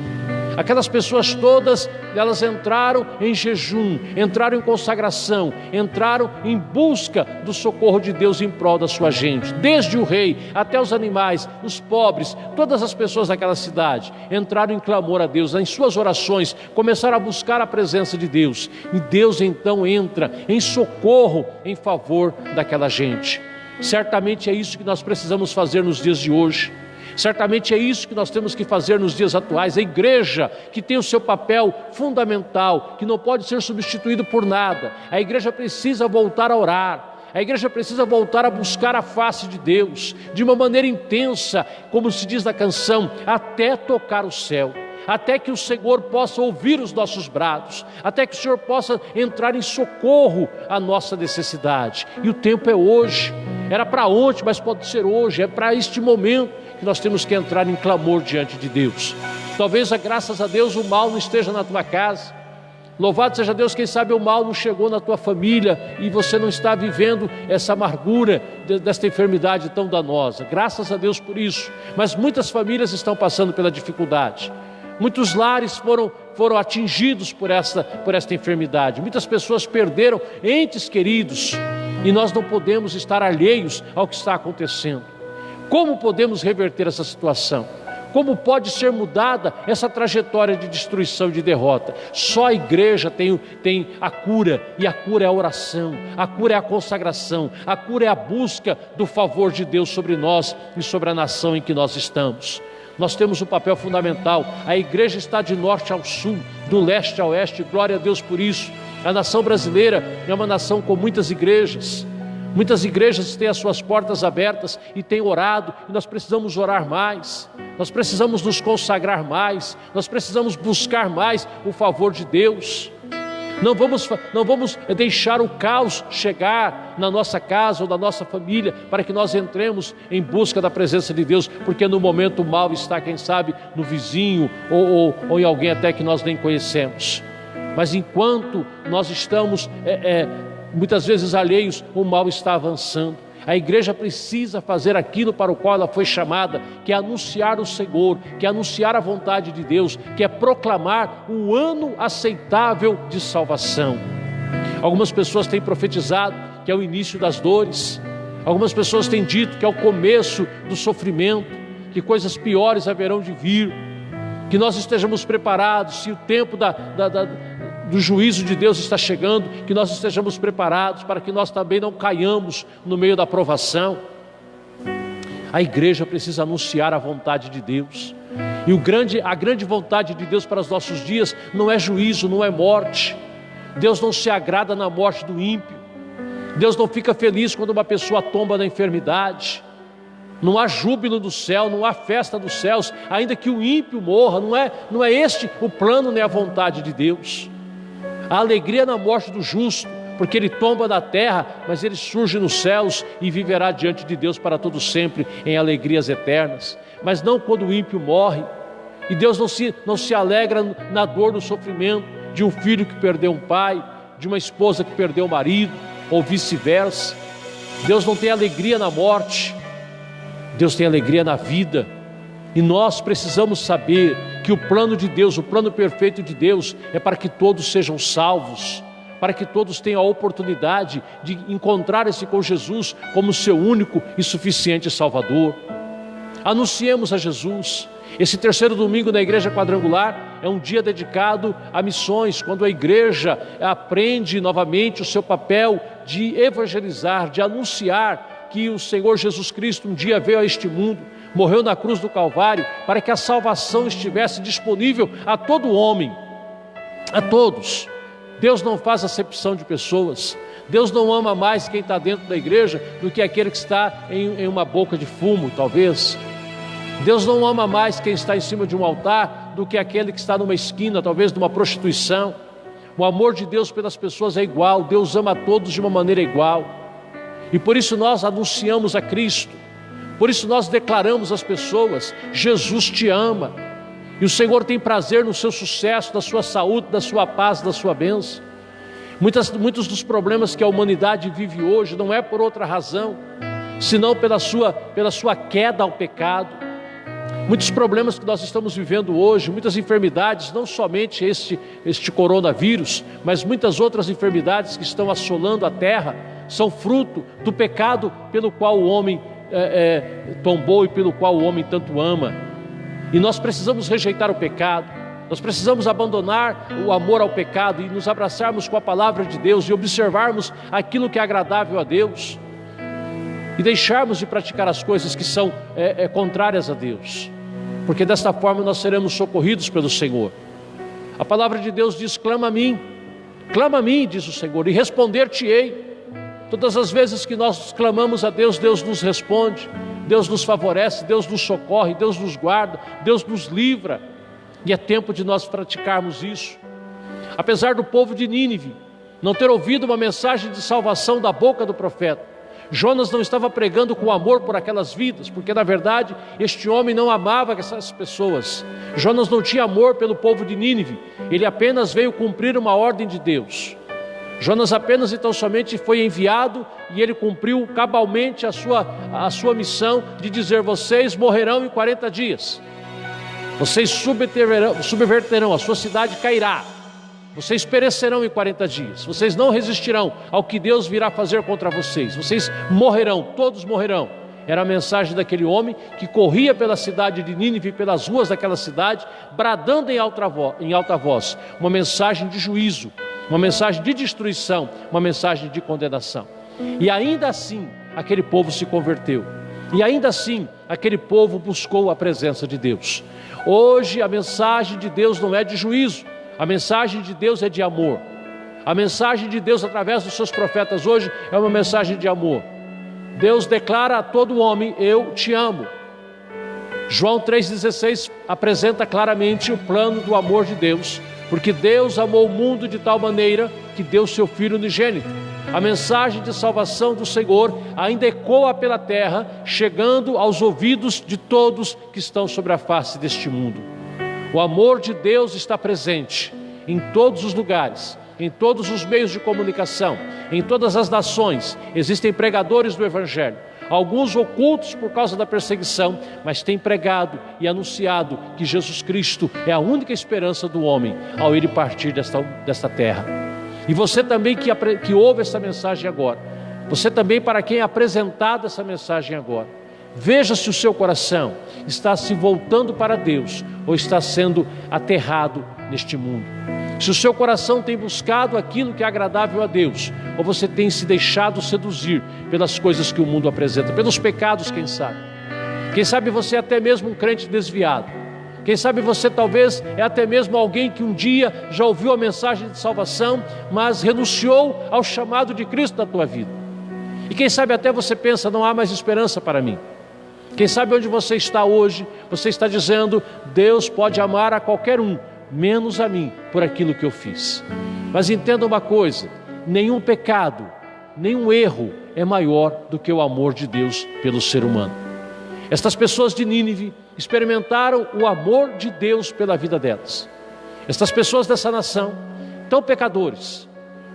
Aquelas pessoas todas, elas entraram em jejum, entraram em consagração, entraram em busca do socorro de Deus em prol da sua gente. Desde o rei até os animais, os pobres, todas as pessoas daquela cidade entraram em clamor a Deus, em suas orações, começaram a buscar a presença de Deus. E Deus então entra em socorro em favor daquela gente. Certamente é isso que nós precisamos fazer nos dias de hoje. Certamente é isso que nós temos que fazer nos dias atuais. A igreja, que tem o seu papel fundamental, que não pode ser substituído por nada. A igreja precisa voltar a orar. A igreja precisa voltar a buscar a face de Deus de uma maneira intensa, como se diz na canção, até tocar o céu. Até que o Senhor possa ouvir os nossos brados, até que o Senhor possa entrar em socorro à nossa necessidade. E o tempo é hoje. Era para ontem, mas pode ser hoje. É para este momento que nós temos que entrar em clamor diante de Deus. Talvez, graças a Deus, o mal não esteja na tua casa. Louvado seja Deus, quem sabe o mal não chegou na tua família e você não está vivendo essa amargura desta enfermidade tão danosa. Graças a Deus por isso. Mas muitas famílias estão passando pela dificuldade. Muitos lares foram atingidos por esta enfermidade. Muitas pessoas perderam entes queridos e nós não podemos estar alheios ao que está acontecendo. Como podemos reverter essa situação? Como pode ser mudada essa trajetória de destruição e de derrota? Só a igreja tem a cura, e a cura é a oração, a cura é a consagração, a cura é a busca do favor de Deus sobre nós e sobre a nação em que nós estamos. Nós temos um papel fundamental. A igreja está de norte ao sul, do leste a oeste, glória a Deus por isso. A nação brasileira é uma nação com muitas igrejas. Muitas igrejas têm as suas portas abertas e têm orado, e nós precisamos orar mais, nós precisamos nos consagrar mais, nós precisamos buscar mais o favor de Deus. Não vamos deixar o caos chegar na nossa casa ou na nossa família, para que nós entremos em busca da presença de Deus, porque no momento o mal está, quem sabe, no vizinho ou em alguém até que nós nem conhecemos. Mas enquanto nós estamos muitas vezes alheios, o mal está avançando. A igreja precisa fazer aquilo para o qual ela foi chamada, que é anunciar o Senhor, que é anunciar a vontade de Deus, que é proclamar o ano aceitável de salvação. Algumas pessoas têm profetizado que é o início das dores. Algumas pessoas têm dito que é o começo do sofrimento, que coisas piores haverão de vir, que nós estejamos preparados, se o tempo do juízo de Deus está chegando, que nós estejamos preparados para que nós também não caiamos no meio da provação. A igreja precisa anunciar a vontade de Deus. E a grande vontade de Deus para os nossos dias não é juízo, não é morte. Deus não se agrada na morte do ímpio. Deus não fica feliz quando uma pessoa tomba na enfermidade. Não há júbilo do céu, não há festa dos céus, ainda que o ímpio morra. Não é este o plano nem a vontade de Deus. A alegria na morte do justo, porque ele tomba na terra, mas ele surge nos céus e viverá diante de Deus para todo sempre em alegrias eternas. Mas não quando o ímpio morre. E Deus não se alegra na dor, no sofrimento de um filho que perdeu um pai, de uma esposa que perdeu o marido, ou vice-versa. Deus não tem alegria na morte, Deus tem alegria na vida. E nós precisamos saber que o plano de Deus, o plano perfeito de Deus, é para que todos sejam salvos, para que todos tenham a oportunidade de encontrar-se com Jesus como seu único e suficiente Salvador. Anunciemos a Jesus. Esse terceiro domingo na Igreja Quadrangular é um dia dedicado a missões, quando a igreja aprende novamente o seu papel de evangelizar, de anunciar que o Senhor Jesus Cristo um dia veio a este mundo, morreu na cruz do Calvário, para que a salvação estivesse disponível a todo homem, a todos. Deus não faz acepção de pessoas. Deus não ama mais quem está dentro da igreja do que aquele que está em uma boca de fumo, talvez. Deus não ama mais quem está em cima de um altar do que aquele que está numa esquina, talvez numa prostituição. O amor de Deus pelas pessoas é igual. Deus ama a todos de uma maneira igual. E por isso nós anunciamos a Cristo. Por isso nós declaramos às pessoas: Jesus te ama. E o Senhor tem prazer no seu sucesso, da sua saúde, da sua paz, da sua bênção. Muitos dos problemas que a humanidade vive hoje não é por outra razão, senão pela sua queda ao pecado. Muitos problemas que nós estamos vivendo hoje, muitas enfermidades, não somente este coronavírus, mas muitas outras enfermidades que estão assolando a terra, são fruto do pecado pelo qual o homem tombou e pelo qual o homem tanto ama. E nós precisamos rejeitar o pecado, nós precisamos abandonar o amor ao pecado e nos abraçarmos com a palavra de Deus e observarmos aquilo que é agradável a Deus e deixarmos de praticar as coisas que são contrárias a Deus, porque desta forma nós seremos socorridos pelo Senhor. A palavra de Deus diz: clama a mim, diz o Senhor, e responder-te-ei. Todas as vezes que nós clamamos a Deus, Deus nos responde, Deus nos favorece, Deus nos socorre, Deus nos guarda, Deus nos livra. E é tempo de nós praticarmos isso. Apesar do povo de Nínive não ter ouvido uma mensagem de salvação da boca do profeta, Jonas não estava pregando com amor por aquelas vidas, porque na verdade este homem não amava essas pessoas. Jonas não tinha amor pelo povo de Nínive, ele apenas veio cumprir uma ordem de Deus. Jonas apenas e tão somente foi enviado e ele cumpriu cabalmente a sua missão de dizer: vocês morrerão em 40 dias, vocês subverterão, a sua cidade cairá, vocês perecerão em 40 dias, vocês não resistirão ao que Deus virá fazer contra vocês, vocês morrerão, todos morrerão. Era a mensagem daquele homem que corria pela cidade de Nínive, pelas ruas daquela cidade, bradando em alta voz, uma mensagem de juízo, uma mensagem de destruição, uma mensagem de condenação. E ainda assim aquele povo se converteu, e ainda assim aquele povo buscou a presença de Deus. Hoje a mensagem de Deus não é de juízo, a mensagem de Deus é de amor. A mensagem de Deus através dos seus profetas hoje é uma mensagem de amor. Deus declara a todo homem: eu te amo. João 3,16 apresenta claramente o plano do amor de Deus, porque Deus amou o mundo de tal maneira que deu seu Filho unigênito. A mensagem de salvação do Senhor ainda ecoa pela terra, chegando aos ouvidos de todos que estão sobre a face deste mundo. O amor de Deus está presente em todos os lugares, em todos os meios de comunicação, em todas as nações. Existem pregadores do Evangelho, alguns ocultos por causa da perseguição, mas têm pregado e anunciado que Jesus Cristo é a única esperança do homem ao ele partir desta terra. E você também que ouve essa mensagem agora, você também para quem é apresentada essa mensagem agora, veja se o seu coração está se voltando para Deus ou está sendo aterrado neste mundo. Se o seu coração tem buscado aquilo que é agradável a Deus, ou você tem se deixado seduzir pelas coisas que o mundo apresenta, pelos pecados, quem sabe. Quem sabe você é até mesmo um crente desviado. Quem sabe você talvez é até mesmo alguém que um dia já ouviu a mensagem de salvação, mas renunciou ao chamado de Cristo na tua vida. E quem sabe até você pensa: não há mais esperança para mim. Quem sabe onde você está hoje, você está dizendo: Deus pode amar a qualquer um, menos a mim, por aquilo que eu fiz. Mas entenda uma coisa: nenhum pecado, nenhum erro é maior do que o amor de Deus pelo ser humano. Estas pessoas de Nínive experimentaram o amor de Deus pela vida delas. Estas pessoas dessa nação, tão pecadores,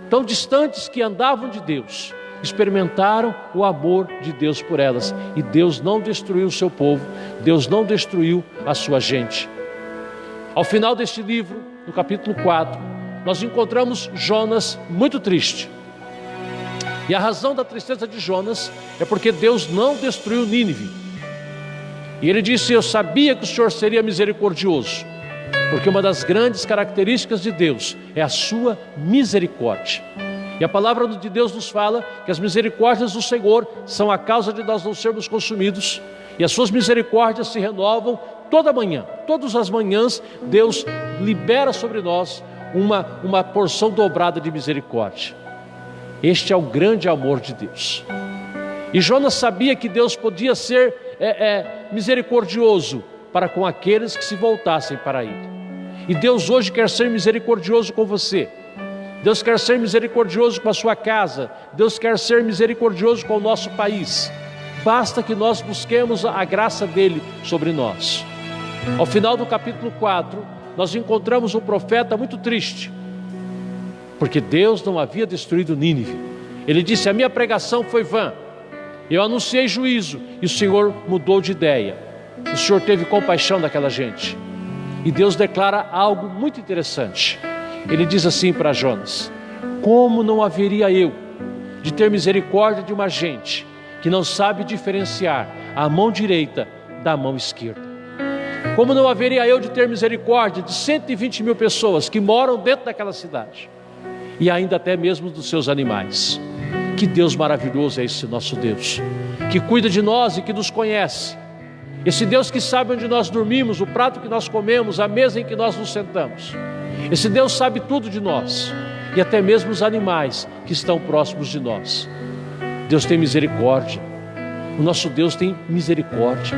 tão distantes que andavam de Deus, experimentaram o amor de Deus por elas. E Deus não destruiu o seu povo, Deus não destruiu a sua gente. Ao final deste livro, no capítulo 4, nós encontramos Jonas muito triste. E a razão da tristeza de Jonas é porque Deus não destruiu Nínive. E ele disse: eu sabia que o Senhor seria misericordioso, porque uma das grandes características de Deus é a sua misericórdia. E a palavra de Deus nos fala que as misericórdias do Senhor são a causa de nós não sermos consumidos, e as suas misericórdias se renovam toda manhã. Todas as manhãs Deus libera sobre nós uma porção dobrada de misericórdia. Este é o grande amor de Deus. E Jonas sabia que Deus podia ser misericordioso para com aqueles que se voltassem para Ele. E Deus hoje quer ser misericordioso com você. Deus quer ser misericordioso com a sua casa. Deus quer ser misericordioso com o nosso país. Basta que nós busquemos a graça dEle sobre nós. Ao final do capítulo 4, nós encontramos um profeta muito triste, porque Deus não havia destruído Nínive. Ele disse: a minha pregação foi vã, eu anunciei juízo, e o Senhor mudou de ideia. O Senhor teve compaixão daquela gente. E Deus declara algo muito interessante. Ele diz assim para Jonas: como não haveria eu de ter misericórdia de uma gente que não sabe diferenciar a mão direita da mão esquerda? Como não haveria eu de ter misericórdia de 120 mil pessoas que moram dentro daquela cidade, e ainda até mesmo dos seus animais? Que Deus maravilhoso é esse nosso Deus, que cuida de nós e que nos conhece. Esse Deus que sabe onde nós dormimos, o prato que nós comemos, a mesa em que nós nos sentamos. Esse Deus sabe tudo de nós, e até mesmo os animais que estão próximos de nós. Deus tem misericórdia. O nosso Deus tem misericórdia.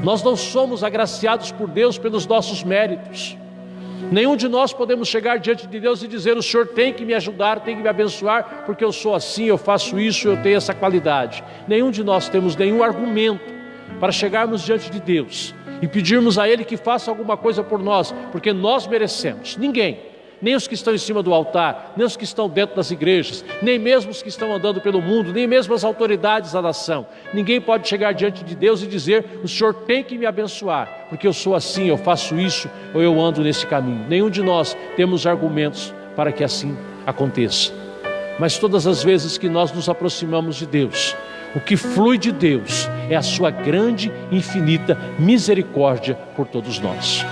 Nós não somos agraciados por Deus pelos nossos méritos. Nenhum de nós podemos chegar diante de Deus e dizer: o Senhor tem que me ajudar, tem que me abençoar, porque eu sou assim, eu faço isso, eu tenho essa qualidade. Nenhum de nós temos nenhum argumento para chegarmos diante de Deus e pedirmos a Ele que faça alguma coisa por nós, porque nós merecemos. Ninguém. Nem os que estão em cima do altar, nem os que estão dentro das igrejas, nem mesmo os que estão andando pelo mundo, nem mesmo as autoridades da nação. Ninguém pode chegar diante de Deus e dizer: o Senhor tem que me abençoar, porque eu sou assim, eu faço isso, ou eu ando nesse caminho. Nenhum de nós temos argumentos para que assim aconteça. Mas todas as vezes que nós nos aproximamos de Deus, o que flui de Deus é a sua grande, infinita misericórdia por todos nós.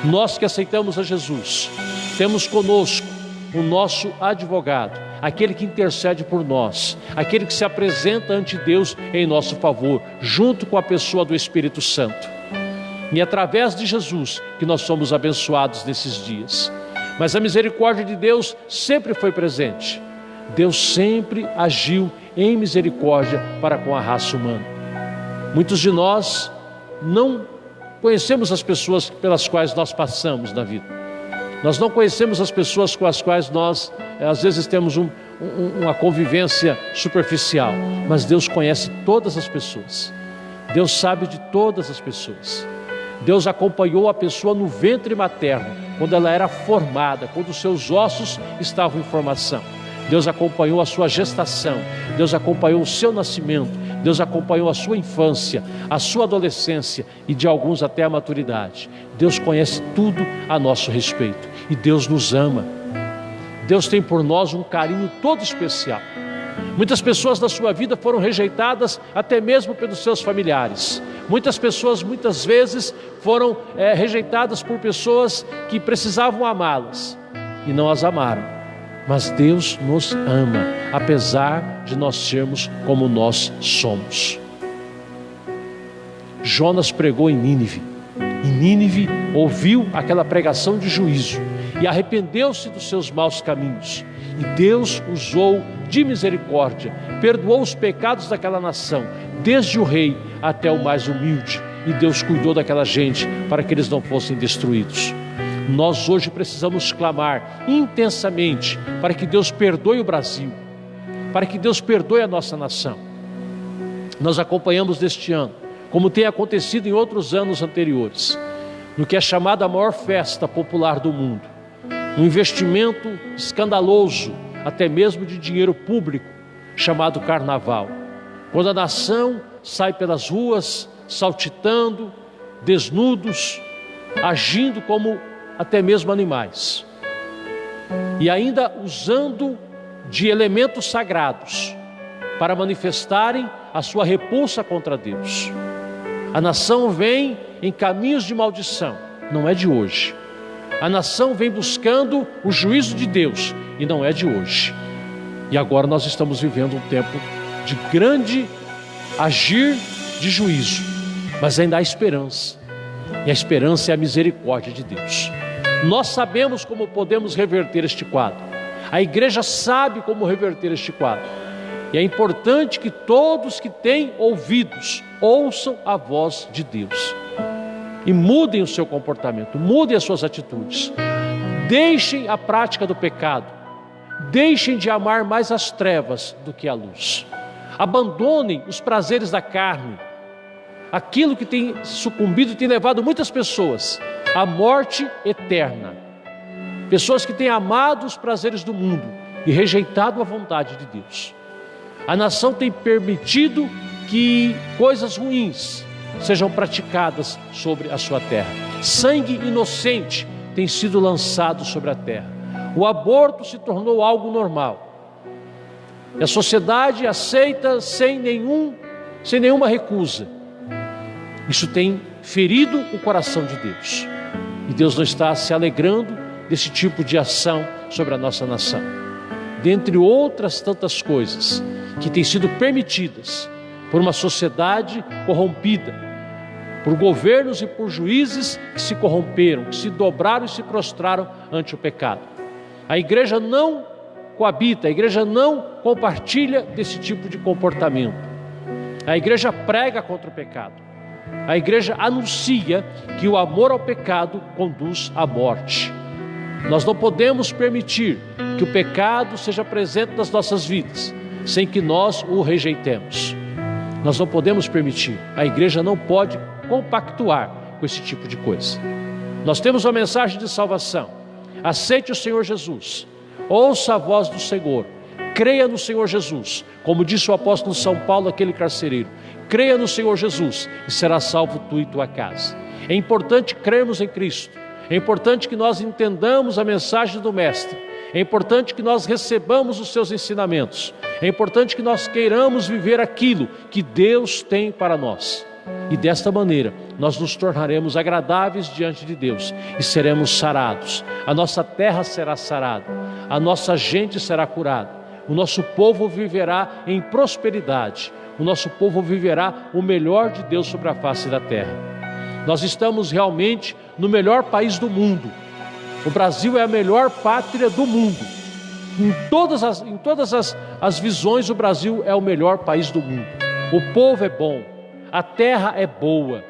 Nós que aceitamos a Jesus, temos conosco o nosso advogado, aquele que intercede por nós, aquele que se apresenta ante Deus em nosso favor, junto com a pessoa do Espírito Santo. E é através de Jesus que nós somos abençoados nesses dias. Mas a misericórdia de Deus sempre foi presente. Deus sempre agiu em misericórdia para com a raça humana. Muitos de nós não conhecemos as pessoas pelas quais nós passamos na vida. Nós não conhecemos as pessoas com as quais nós, às vezes, temos uma convivência superficial. Mas Deus conhece todas as pessoas. Deus sabe de todas as pessoas. Deus acompanhou a pessoa no ventre materno, quando ela era formada, quando os seus ossos estavam em formação. Deus acompanhou a sua gestação. Deus acompanhou o seu nascimento. Deus acompanhou a sua infância, a sua adolescência e de alguns até a maturidade. Deus conhece tudo a nosso respeito e Deus nos ama. Deus tem por nós um carinho todo especial. Muitas pessoas da sua vida foram rejeitadas até mesmo pelos seus familiares. Muitas pessoas muitas vezes foram rejeitadas por pessoas que precisavam amá-las e não as amaram. Mas Deus nos ama, apesar de nós sermos como nós somos. Jonas pregou em Nínive, e Nínive ouviu aquela pregação de juízo, e arrependeu-se dos seus maus caminhos. E Deus usou de misericórdia, perdoou os pecados daquela nação, desde o rei até o mais humilde. E Deus cuidou daquela gente para que eles não fossem destruídos. Nós hoje precisamos clamar intensamente para que Deus perdoe o Brasil, para que Deus perdoe a nossa nação. Nós acompanhamos deste ano, como tem acontecido em outros anos anteriores, no que é chamada a maior festa popular do mundo, um investimento escandaloso, até mesmo de dinheiro público, chamado carnaval, quando a nação sai pelas ruas saltitando, desnudos, agindo como até mesmo animais. e ainda usando de elementos sagrados para manifestarem a sua repulsa contra Deus. A nação vem em caminhos de maldição, não é de hoje. A nação vem buscando o juízo de Deus e não é de hoje. E agora nós estamos vivendo um tempo de grande agir de juízo, mas ainda há esperança. E a esperança é a misericórdia de Deus. Nós sabemos como podemos reverter este quadro. A igreja sabe como reverter este quadro. E é importante que todos que têm ouvidos ouçam a voz de Deus e mudem o seu comportamento, mudem as suas atitudes. Deixem a prática do pecado. Deixem de amar mais as trevas do que a luz. Abandonem os prazeres da carne, aquilo que tem sucumbido e tem levado muitas pessoas à morte eterna. Pessoas que têm amado os prazeres do mundo e rejeitado a vontade de Deus. A nação tem permitido que coisas ruins sejam praticadas sobre a sua terra. Sangue inocente tem sido lançado sobre a terra. O aborto se tornou algo normal. E a sociedade aceita sem nenhuma recusa. Isso tem ferido o coração de Deus. E Deus não está se alegrando desse tipo de ação sobre a nossa nação. Dentre outras tantas coisas que têm sido permitidas por uma sociedade corrompida, por governos e por juízes que se corromperam, que se dobraram e se prostraram ante o pecado. A igreja não coabita, a igreja não compartilha desse tipo de comportamento. A igreja prega contra o pecado. A igreja anuncia que o amor ao pecado conduz à morte. Nós não podemos permitir que o pecado seja presente nas nossas vidas, sem que nós o rejeitemos. Nós não podemos permitir. A igreja não pode compactuar com esse tipo de coisa. Nós temos uma mensagem de salvação. Aceite o Senhor Jesus. Ouça a voz do Senhor. Creia no Senhor Jesus. Como disse o apóstolo São Paulo, aquele carcereiro. Creia no Senhor Jesus e será salvo tu e tua casa. É importante crermos em Cristo. É importante que nós entendamos a mensagem do Mestre. É importante que nós recebamos os seus ensinamentos. É importante que nós queiramos viver aquilo que Deus tem para nós. E desta maneira, nós nos tornaremos agradáveis diante de Deus e seremos sarados. A nossa terra será sarada, a nossa gente será curada, o nosso povo viverá em prosperidade, o nosso povo viverá o melhor de Deus sobre a face da terra. Nós estamos realmente no melhor país do mundo. O Brasil é a melhor pátria do mundo. Em todas as visões, o Brasil é o melhor país do mundo. O povo é bom, a terra é boa,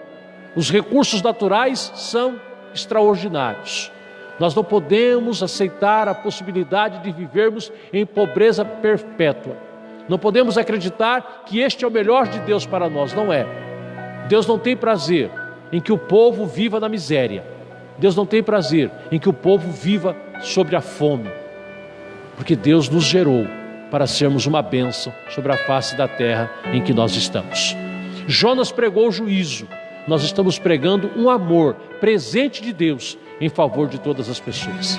os recursos naturais são extraordinários. Nós não podemos aceitar a possibilidade de vivermos em pobreza perpétua. Não podemos acreditar que este é o melhor de Deus para nós, não é. Deus não tem prazer em que o povo viva na miséria. Deus não tem prazer em que o povo viva sobre a fome. Porque Deus nos gerou para sermos uma bênção sobre a face da terra em que nós estamos. Jonas pregou o juízo. Nós estamos pregando um amor presente de Deus em favor de todas as pessoas.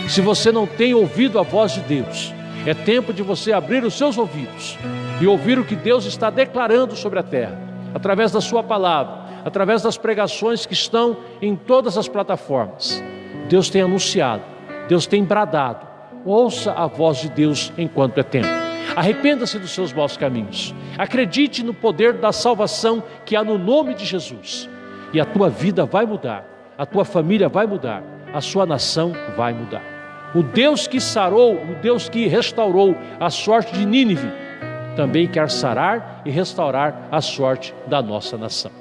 Se você não tem ouvido a voz de Deus, é tempo de você abrir os seus ouvidos e ouvir o que Deus está declarando sobre a terra, através da sua palavra, através das pregações que estão em todas as plataformas. Deus tem anunciado, Deus tem bradado. Ouça a voz de Deus enquanto é tempo. Arrependa-se dos seus maus caminhos. Acredite no poder da salvação que há no nome de Jesus. E a tua vida vai mudar, a tua família vai mudar, a sua nação vai mudar. O Deus que sarou, o Deus que restaurou a sorte de Nínive, também quer sarar e restaurar a sorte da nossa nação.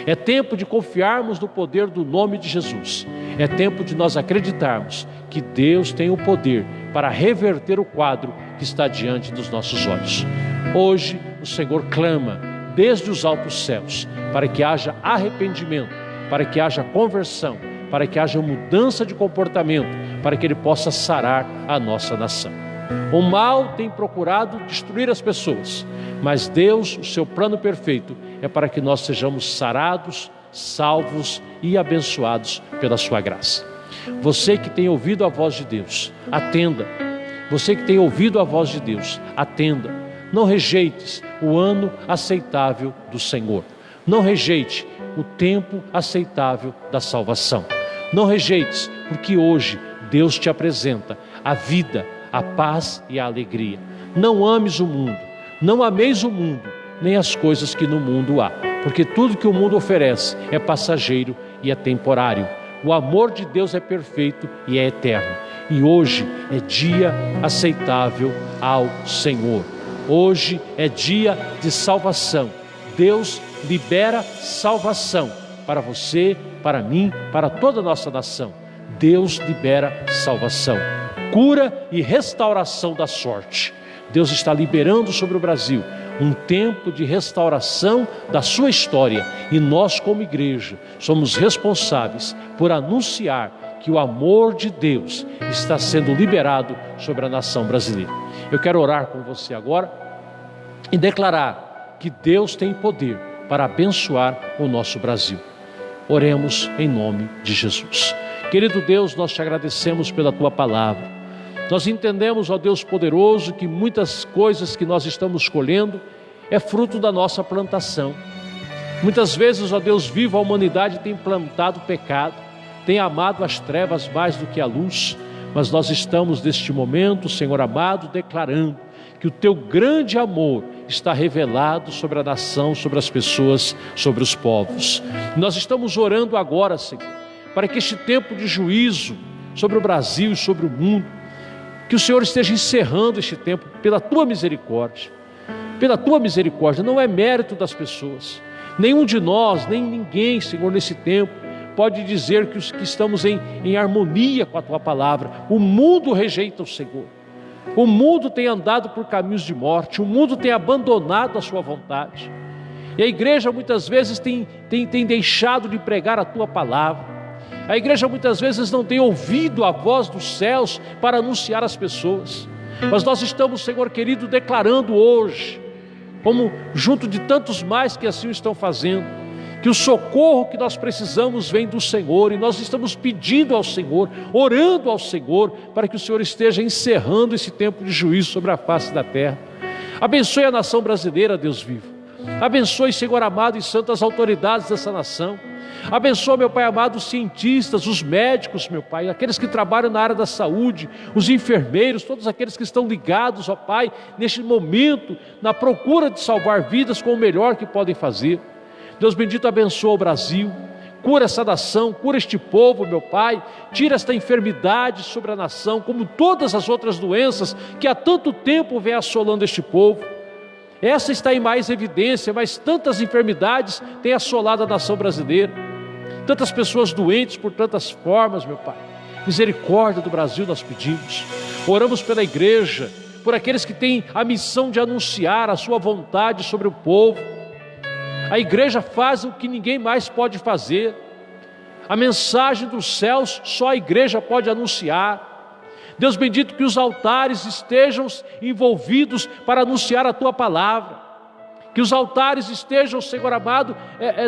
É tempo de confiarmos no poder do nome de Jesus. É tempo de nós acreditarmos que Deus tem o poder para reverter o quadro que está diante dos nossos olhos. Hoje o Senhor clama desde os altos céus para que haja arrependimento, para que haja conversão, para que haja mudança de comportamento, para que Ele possa sarar a nossa nação. O mal tem procurado destruir as pessoas, mas Deus, o seu plano perfeito, é para que nós sejamos sarados, salvos e abençoados pela sua graça. Você que tem ouvido a voz de Deus, atenda. Você que tem ouvido a voz de Deus, atenda. Não rejeites o ano aceitável do Senhor. Não rejeite o tempo aceitável da salvação. Não rejeites, porque hoje Deus te apresenta a vida, a paz e a alegria. Não ames o mundo, não ameis o mundo, nem as coisas que no mundo há, porque tudo que o mundo oferece é passageiro e é temporário. O amor de Deus é perfeito e é eterno. E hoje é dia aceitável ao Senhor. Hoje é dia de salvação. Deus libera salvação para você, para mim, para toda a nossa nação. Deus libera salvação, cura e restauração da sorte. Deus está liberando sobre o Brasil um tempo de restauração da sua história, e nós, como igreja, somos responsáveis por anunciar que o amor de Deus está sendo liberado sobre a nação brasileira. Eu quero orar com você agora e declarar que Deus tem poder para abençoar o nosso Brasil. Oremos em nome de Jesus. Querido Deus, nós te agradecemos pela tua palavra. Nós entendemos, ó Deus poderoso, que muitas coisas que nós estamos colhendo é fruto da nossa plantação. Muitas vezes, ó Deus vivo, a humanidade tem plantado pecado, tem amado as trevas mais do que a luz, mas nós estamos neste momento, Senhor amado, declarando que o teu grande amor está revelado sobre a nação, sobre as pessoas, sobre os povos. Nós estamos orando agora, Senhor, para que este tempo de juízo sobre o Brasil e sobre o mundo, que o Senhor esteja encerrando este tempo pela tua misericórdia. Pela tua misericórdia, não é mérito das pessoas. Nenhum de nós, nem ninguém, Senhor, nesse tempo pode dizer que estamos em harmonia com a tua palavra. O mundo rejeita o Senhor. O mundo tem andado por caminhos de morte. O mundo tem abandonado a sua vontade. E a igreja muitas vezes tem deixado de pregar a tua palavra. A igreja muitas vezes não tem ouvido a voz dos céus para anunciar às pessoas. Mas nós estamos, Senhor querido, declarando hoje, como junto de tantos mais que assim o estão fazendo, que o socorro que nós precisamos vem do Senhor, e nós estamos pedindo ao Senhor, orando ao Senhor, para que o Senhor esteja encerrando esse tempo de juízo sobre a face da terra. Abençoe a nação brasileira, Deus vivo. Abençoe, Senhor amado, e santas autoridades dessa nação. Abençoa, meu Pai amado, os cientistas, os médicos, meu Pai, aqueles que trabalham na área da saúde, os enfermeiros, todos aqueles que estão ligados, ó Pai, neste momento, na procura de salvar vidas com o melhor que podem fazer. Deus bendito, abençoa o Brasil, cura essa nação, cura este povo, meu Pai, tira esta enfermidade sobre a nação, como todas as outras doenças que há tanto tempo vem assolando este povo. Essa está em mais evidência, mas tantas enfermidades têm assolado a nação brasileira, tantas pessoas doentes por tantas formas, meu Pai. Misericórdia do Brasil nós pedimos. Oramos pela igreja, por aqueles que têm a missão de anunciar a sua vontade sobre o povo. A igreja faz o que ninguém mais pode fazer. A mensagem dos céus só a igreja pode anunciar. Deus bendito, que os altares estejam envolvidos para anunciar a tua palavra, que os altares estejam, Senhor amado,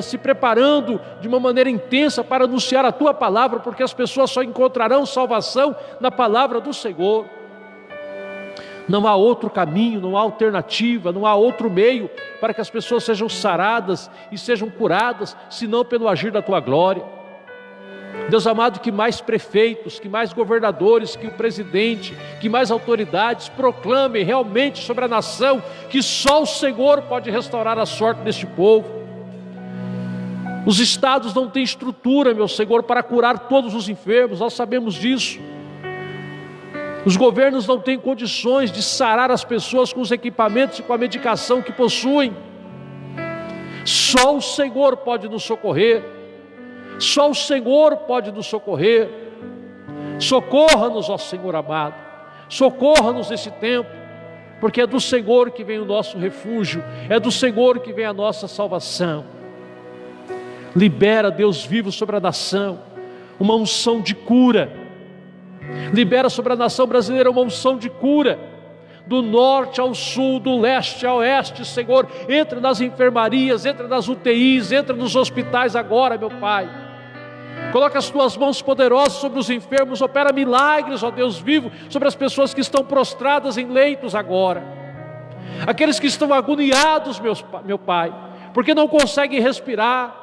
se preparando de uma maneira intensa para anunciar a tua palavra, porque as pessoas só encontrarão salvação na palavra do Senhor. Não há outro caminho, não há alternativa, não há outro meio para que as pessoas sejam saradas e sejam curadas, senão pelo agir da tua glória. Deus amado, que mais prefeitos, que mais governadores, que o presidente, que mais autoridades proclamem realmente sobre a nação que só o Senhor pode restaurar a sorte deste povo. Os estados não têm estrutura, meu Senhor, para curar todos os enfermos, nós sabemos disso. Os governos não têm condições de sarar as pessoas com os equipamentos e com a medicação que possuem. Só o Senhor pode nos socorrer. Só o Senhor pode nos socorrer. Socorra-nos, ó Senhor amado. Socorra-nos nesse tempo, porque é do Senhor que vem o nosso refúgio, é do Senhor que vem a nossa salvação. Libera, Deus vivo, sobre a nação uma unção de cura. Libera sobre a nação brasileira uma unção de cura, do norte ao sul, do leste ao oeste. Senhor, entra nas enfermarias, entra nas UTIs, entra nos hospitais agora, meu Pai. Coloca as tuas mãos poderosas sobre os enfermos, opera milagres, ó Deus vivo, sobre as pessoas que estão prostradas em leitos agora. Aqueles que estão agoniados, meu Pai, porque não conseguem respirar.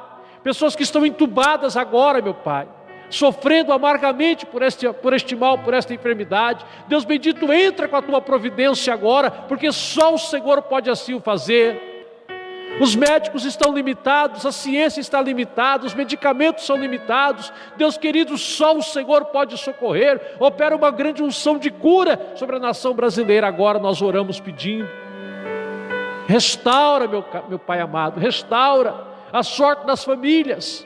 Pessoas que estão entubadas agora, meu Pai, sofrendo amargamente por este mal, por esta enfermidade. Deus bendito, entra com a tua providência agora, porque só o Senhor pode assim o fazer. Os médicos estão limitados, a ciência está limitada, os medicamentos são limitados. Deus querido, só o Senhor pode socorrer. Opera uma grande unção de cura sobre a nação brasileira. Agora nós oramos pedindo. Restaura, meu Pai amado, restaura a sorte das famílias.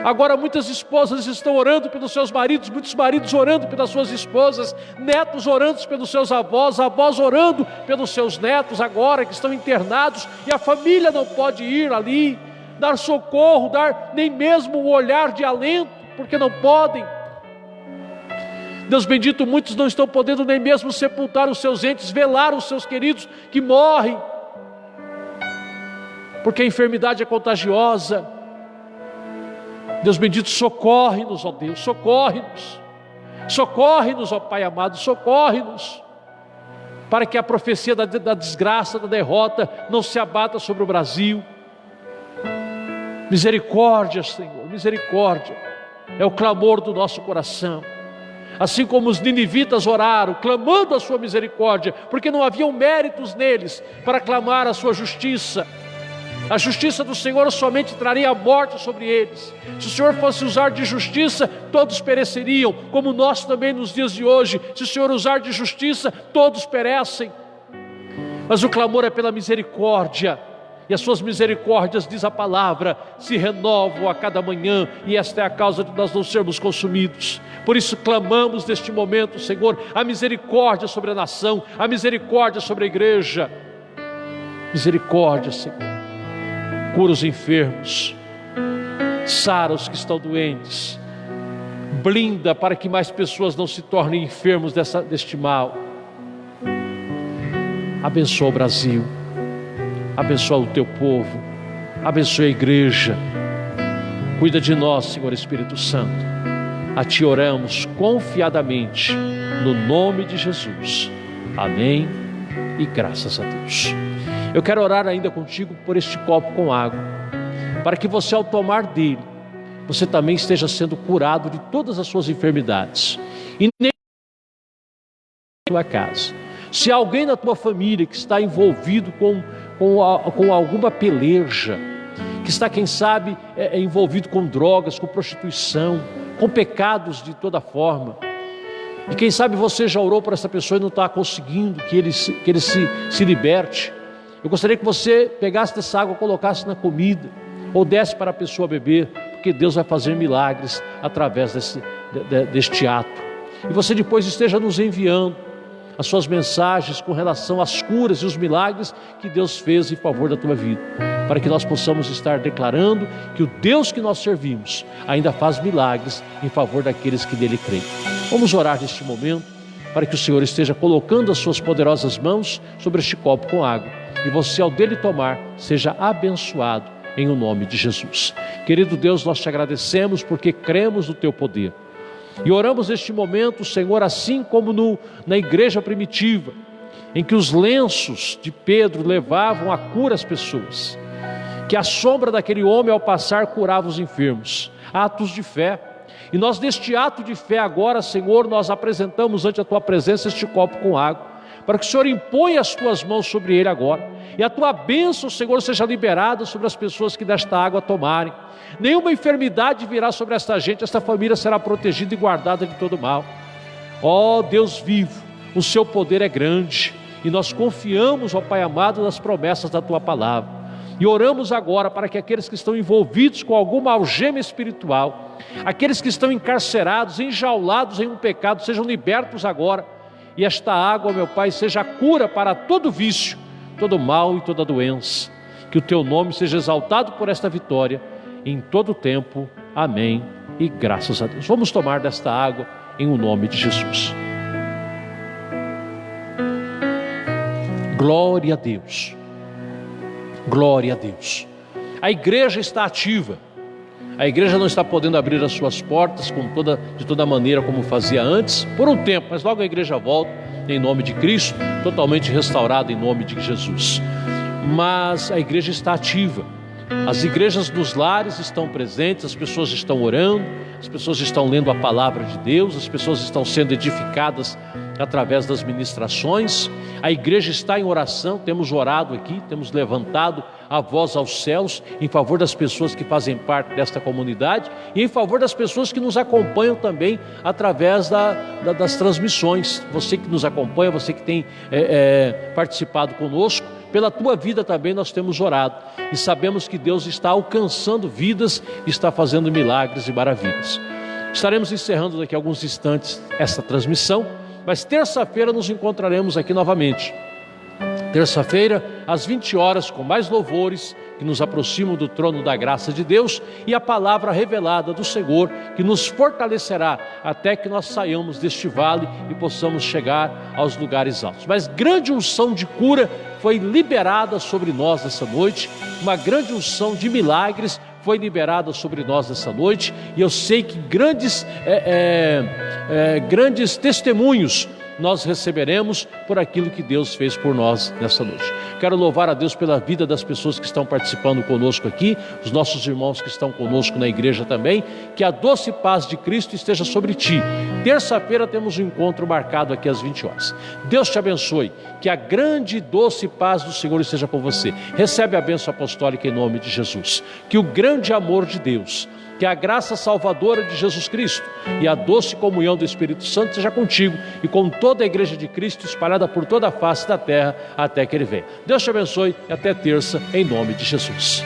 Agora muitas esposas estão orando pelos seus maridos, muitos maridos orando pelas suas esposas, netos orando pelos seus avós, avós orando pelos seus netos agora que estão internados, e a família não pode ir ali, dar socorro, dar nem mesmo o olhar de alento, porque não podem. Deus bendito, muitos não estão podendo nem mesmo sepultar os seus entes, velar os seus queridos que morrem, porque a enfermidade é contagiosa. Deus bendito, socorre-nos, ó Deus, socorre-nos, socorre-nos, ó Pai amado, socorre-nos, para que a profecia da desgraça, da derrota, não se abata sobre o Brasil. Misericórdia, Senhor, misericórdia, é o clamor do nosso coração. Assim como os ninivitas oraram, clamando a sua misericórdia, porque não haviam méritos neles para clamar a sua justiça. A justiça do Senhor somente traria a morte sobre eles. Se o Senhor fosse usar de justiça, todos pereceriam, como nós também nos dias de hoje. Se o Senhor usar de justiça, todos perecem. Mas o clamor é pela misericórdia, e as suas misericórdias, diz a palavra, se renovam a cada manhã, e esta é a causa de nós não sermos consumidos. Por isso clamamos neste momento, Senhor, a misericórdia sobre a nação, a misericórdia sobre a igreja. Misericórdia, Senhor. Cura os enfermos, sara os que estão doentes, blinda para que mais pessoas não se tornem enfermos deste mal. Abençoa o Brasil, abençoa o teu povo, abençoa a igreja. Cuida de nós, Senhor Espírito Santo. A ti oramos confiadamente, no nome de Jesus. Amém e graças a Deus. Eu quero orar ainda contigo por este copo com água, para que você, ao tomar dele, você também esteja sendo curado de todas as suas enfermidades. E nem na tua casa, se há alguém na tua família que está envolvido com alguma peleja, que está, quem sabe, envolvido com drogas, com prostituição, com pecados de toda forma, e quem sabe você já orou por essa pessoa e não está conseguindo que ele se liberte. Eu gostaria que você pegasse dessa água, colocasse na comida, ou desse para a pessoa beber, porque Deus vai fazer milagres através deste ato. E você depois esteja nos enviando as suas mensagens com relação às curas e os milagres que Deus fez em favor da tua vida, para que nós possamos estar declarando que o Deus que nós servimos ainda faz milagres em favor daqueles que nele creem. Vamos orar neste momento, para que o Senhor esteja colocando as suas poderosas mãos sobre este copo com água, e você, ao dele tomar, seja abençoado em o nome de Jesus. Querido Deus, nós te agradecemos porque cremos no teu poder, e oramos neste momento, Senhor, assim como na igreja primitiva, em que os lenços de Pedro levavam a cura às pessoas, que a sombra daquele homem ao passar curava os enfermos. Atos de fé. E nós, neste ato de fé agora, Senhor, nós apresentamos ante a tua presença este copo com água, para que o Senhor imponha as tuas mãos sobre ele agora, e a tua bênção, Senhor, seja liberada sobre as pessoas que desta água tomarem. Nenhuma enfermidade virá sobre esta gente, esta família será protegida e guardada de todo mal. Ó Deus vivo, o seu poder é grande, e nós confiamos, ó Pai amado, nas promessas da tua palavra. E oramos agora para que aqueles que estão envolvidos com alguma algema espiritual, aqueles que estão encarcerados, enjaulados em um pecado, sejam libertos agora. E esta água, meu Pai, seja a cura para todo vício, todo mal e toda doença. Que o teu nome seja exaltado por esta vitória em todo o tempo. Amém e graças a Deus. Vamos tomar desta água em o nome de Jesus. Glória a Deus. Glória a Deus. A igreja está ativa. A igreja não está podendo abrir as suas portas de toda maneira como fazia antes, por um tempo, mas logo a igreja volta em nome de Cristo, totalmente restaurada em nome de Jesus. Mas a igreja está ativa. As igrejas dos lares estão presentes, as pessoas estão orando, as pessoas estão lendo a palavra de Deus, as pessoas estão sendo edificadas através das ministrações. A igreja está em oração, temos orado aqui, temos levantado a voz aos céus em favor das pessoas que fazem parte desta comunidade e em favor das pessoas que nos acompanham também através das transmissões. Você que nos acompanha, você que tem participado conosco, pela tua vida também nós temos orado e sabemos que Deus está alcançando vidas, está fazendo milagres e maravilhas. Estaremos encerrando daqui a alguns instantes essa transmissão, mas terça-feira nos encontraremos aqui novamente. Terça-feira, às 20 horas, com mais louvores que nos aproximam do trono da graça de Deus e a palavra revelada do Senhor, que nos fortalecerá até que nós saiamos deste vale e possamos chegar aos lugares altos. Mas grande unção de cura foi liberada sobre nós essa noite, uma grande unção de milagres foi liberada sobre nós essa noite, e eu sei que grandes testemunhos nós receberemos por aquilo que Deus fez por nós nessa noite. Quero louvar a Deus pela vida das pessoas que estão participando conosco aqui, os nossos irmãos que estão conosco na igreja também. Que a doce paz de Cristo esteja sobre ti. Terça-feira temos um encontro marcado aqui às 20 horas. Deus te abençoe, que a grande e doce paz do Senhor esteja com você. Recebe a bênção apostólica em nome de Jesus. Que o grande amor de Deus, que a graça salvadora de Jesus Cristo e a doce comunhão do Espírito Santo seja contigo e com toda a igreja de Cristo espalhada por toda a face da terra até que Ele venha. Deus te abençoe e até terça, em nome de Jesus.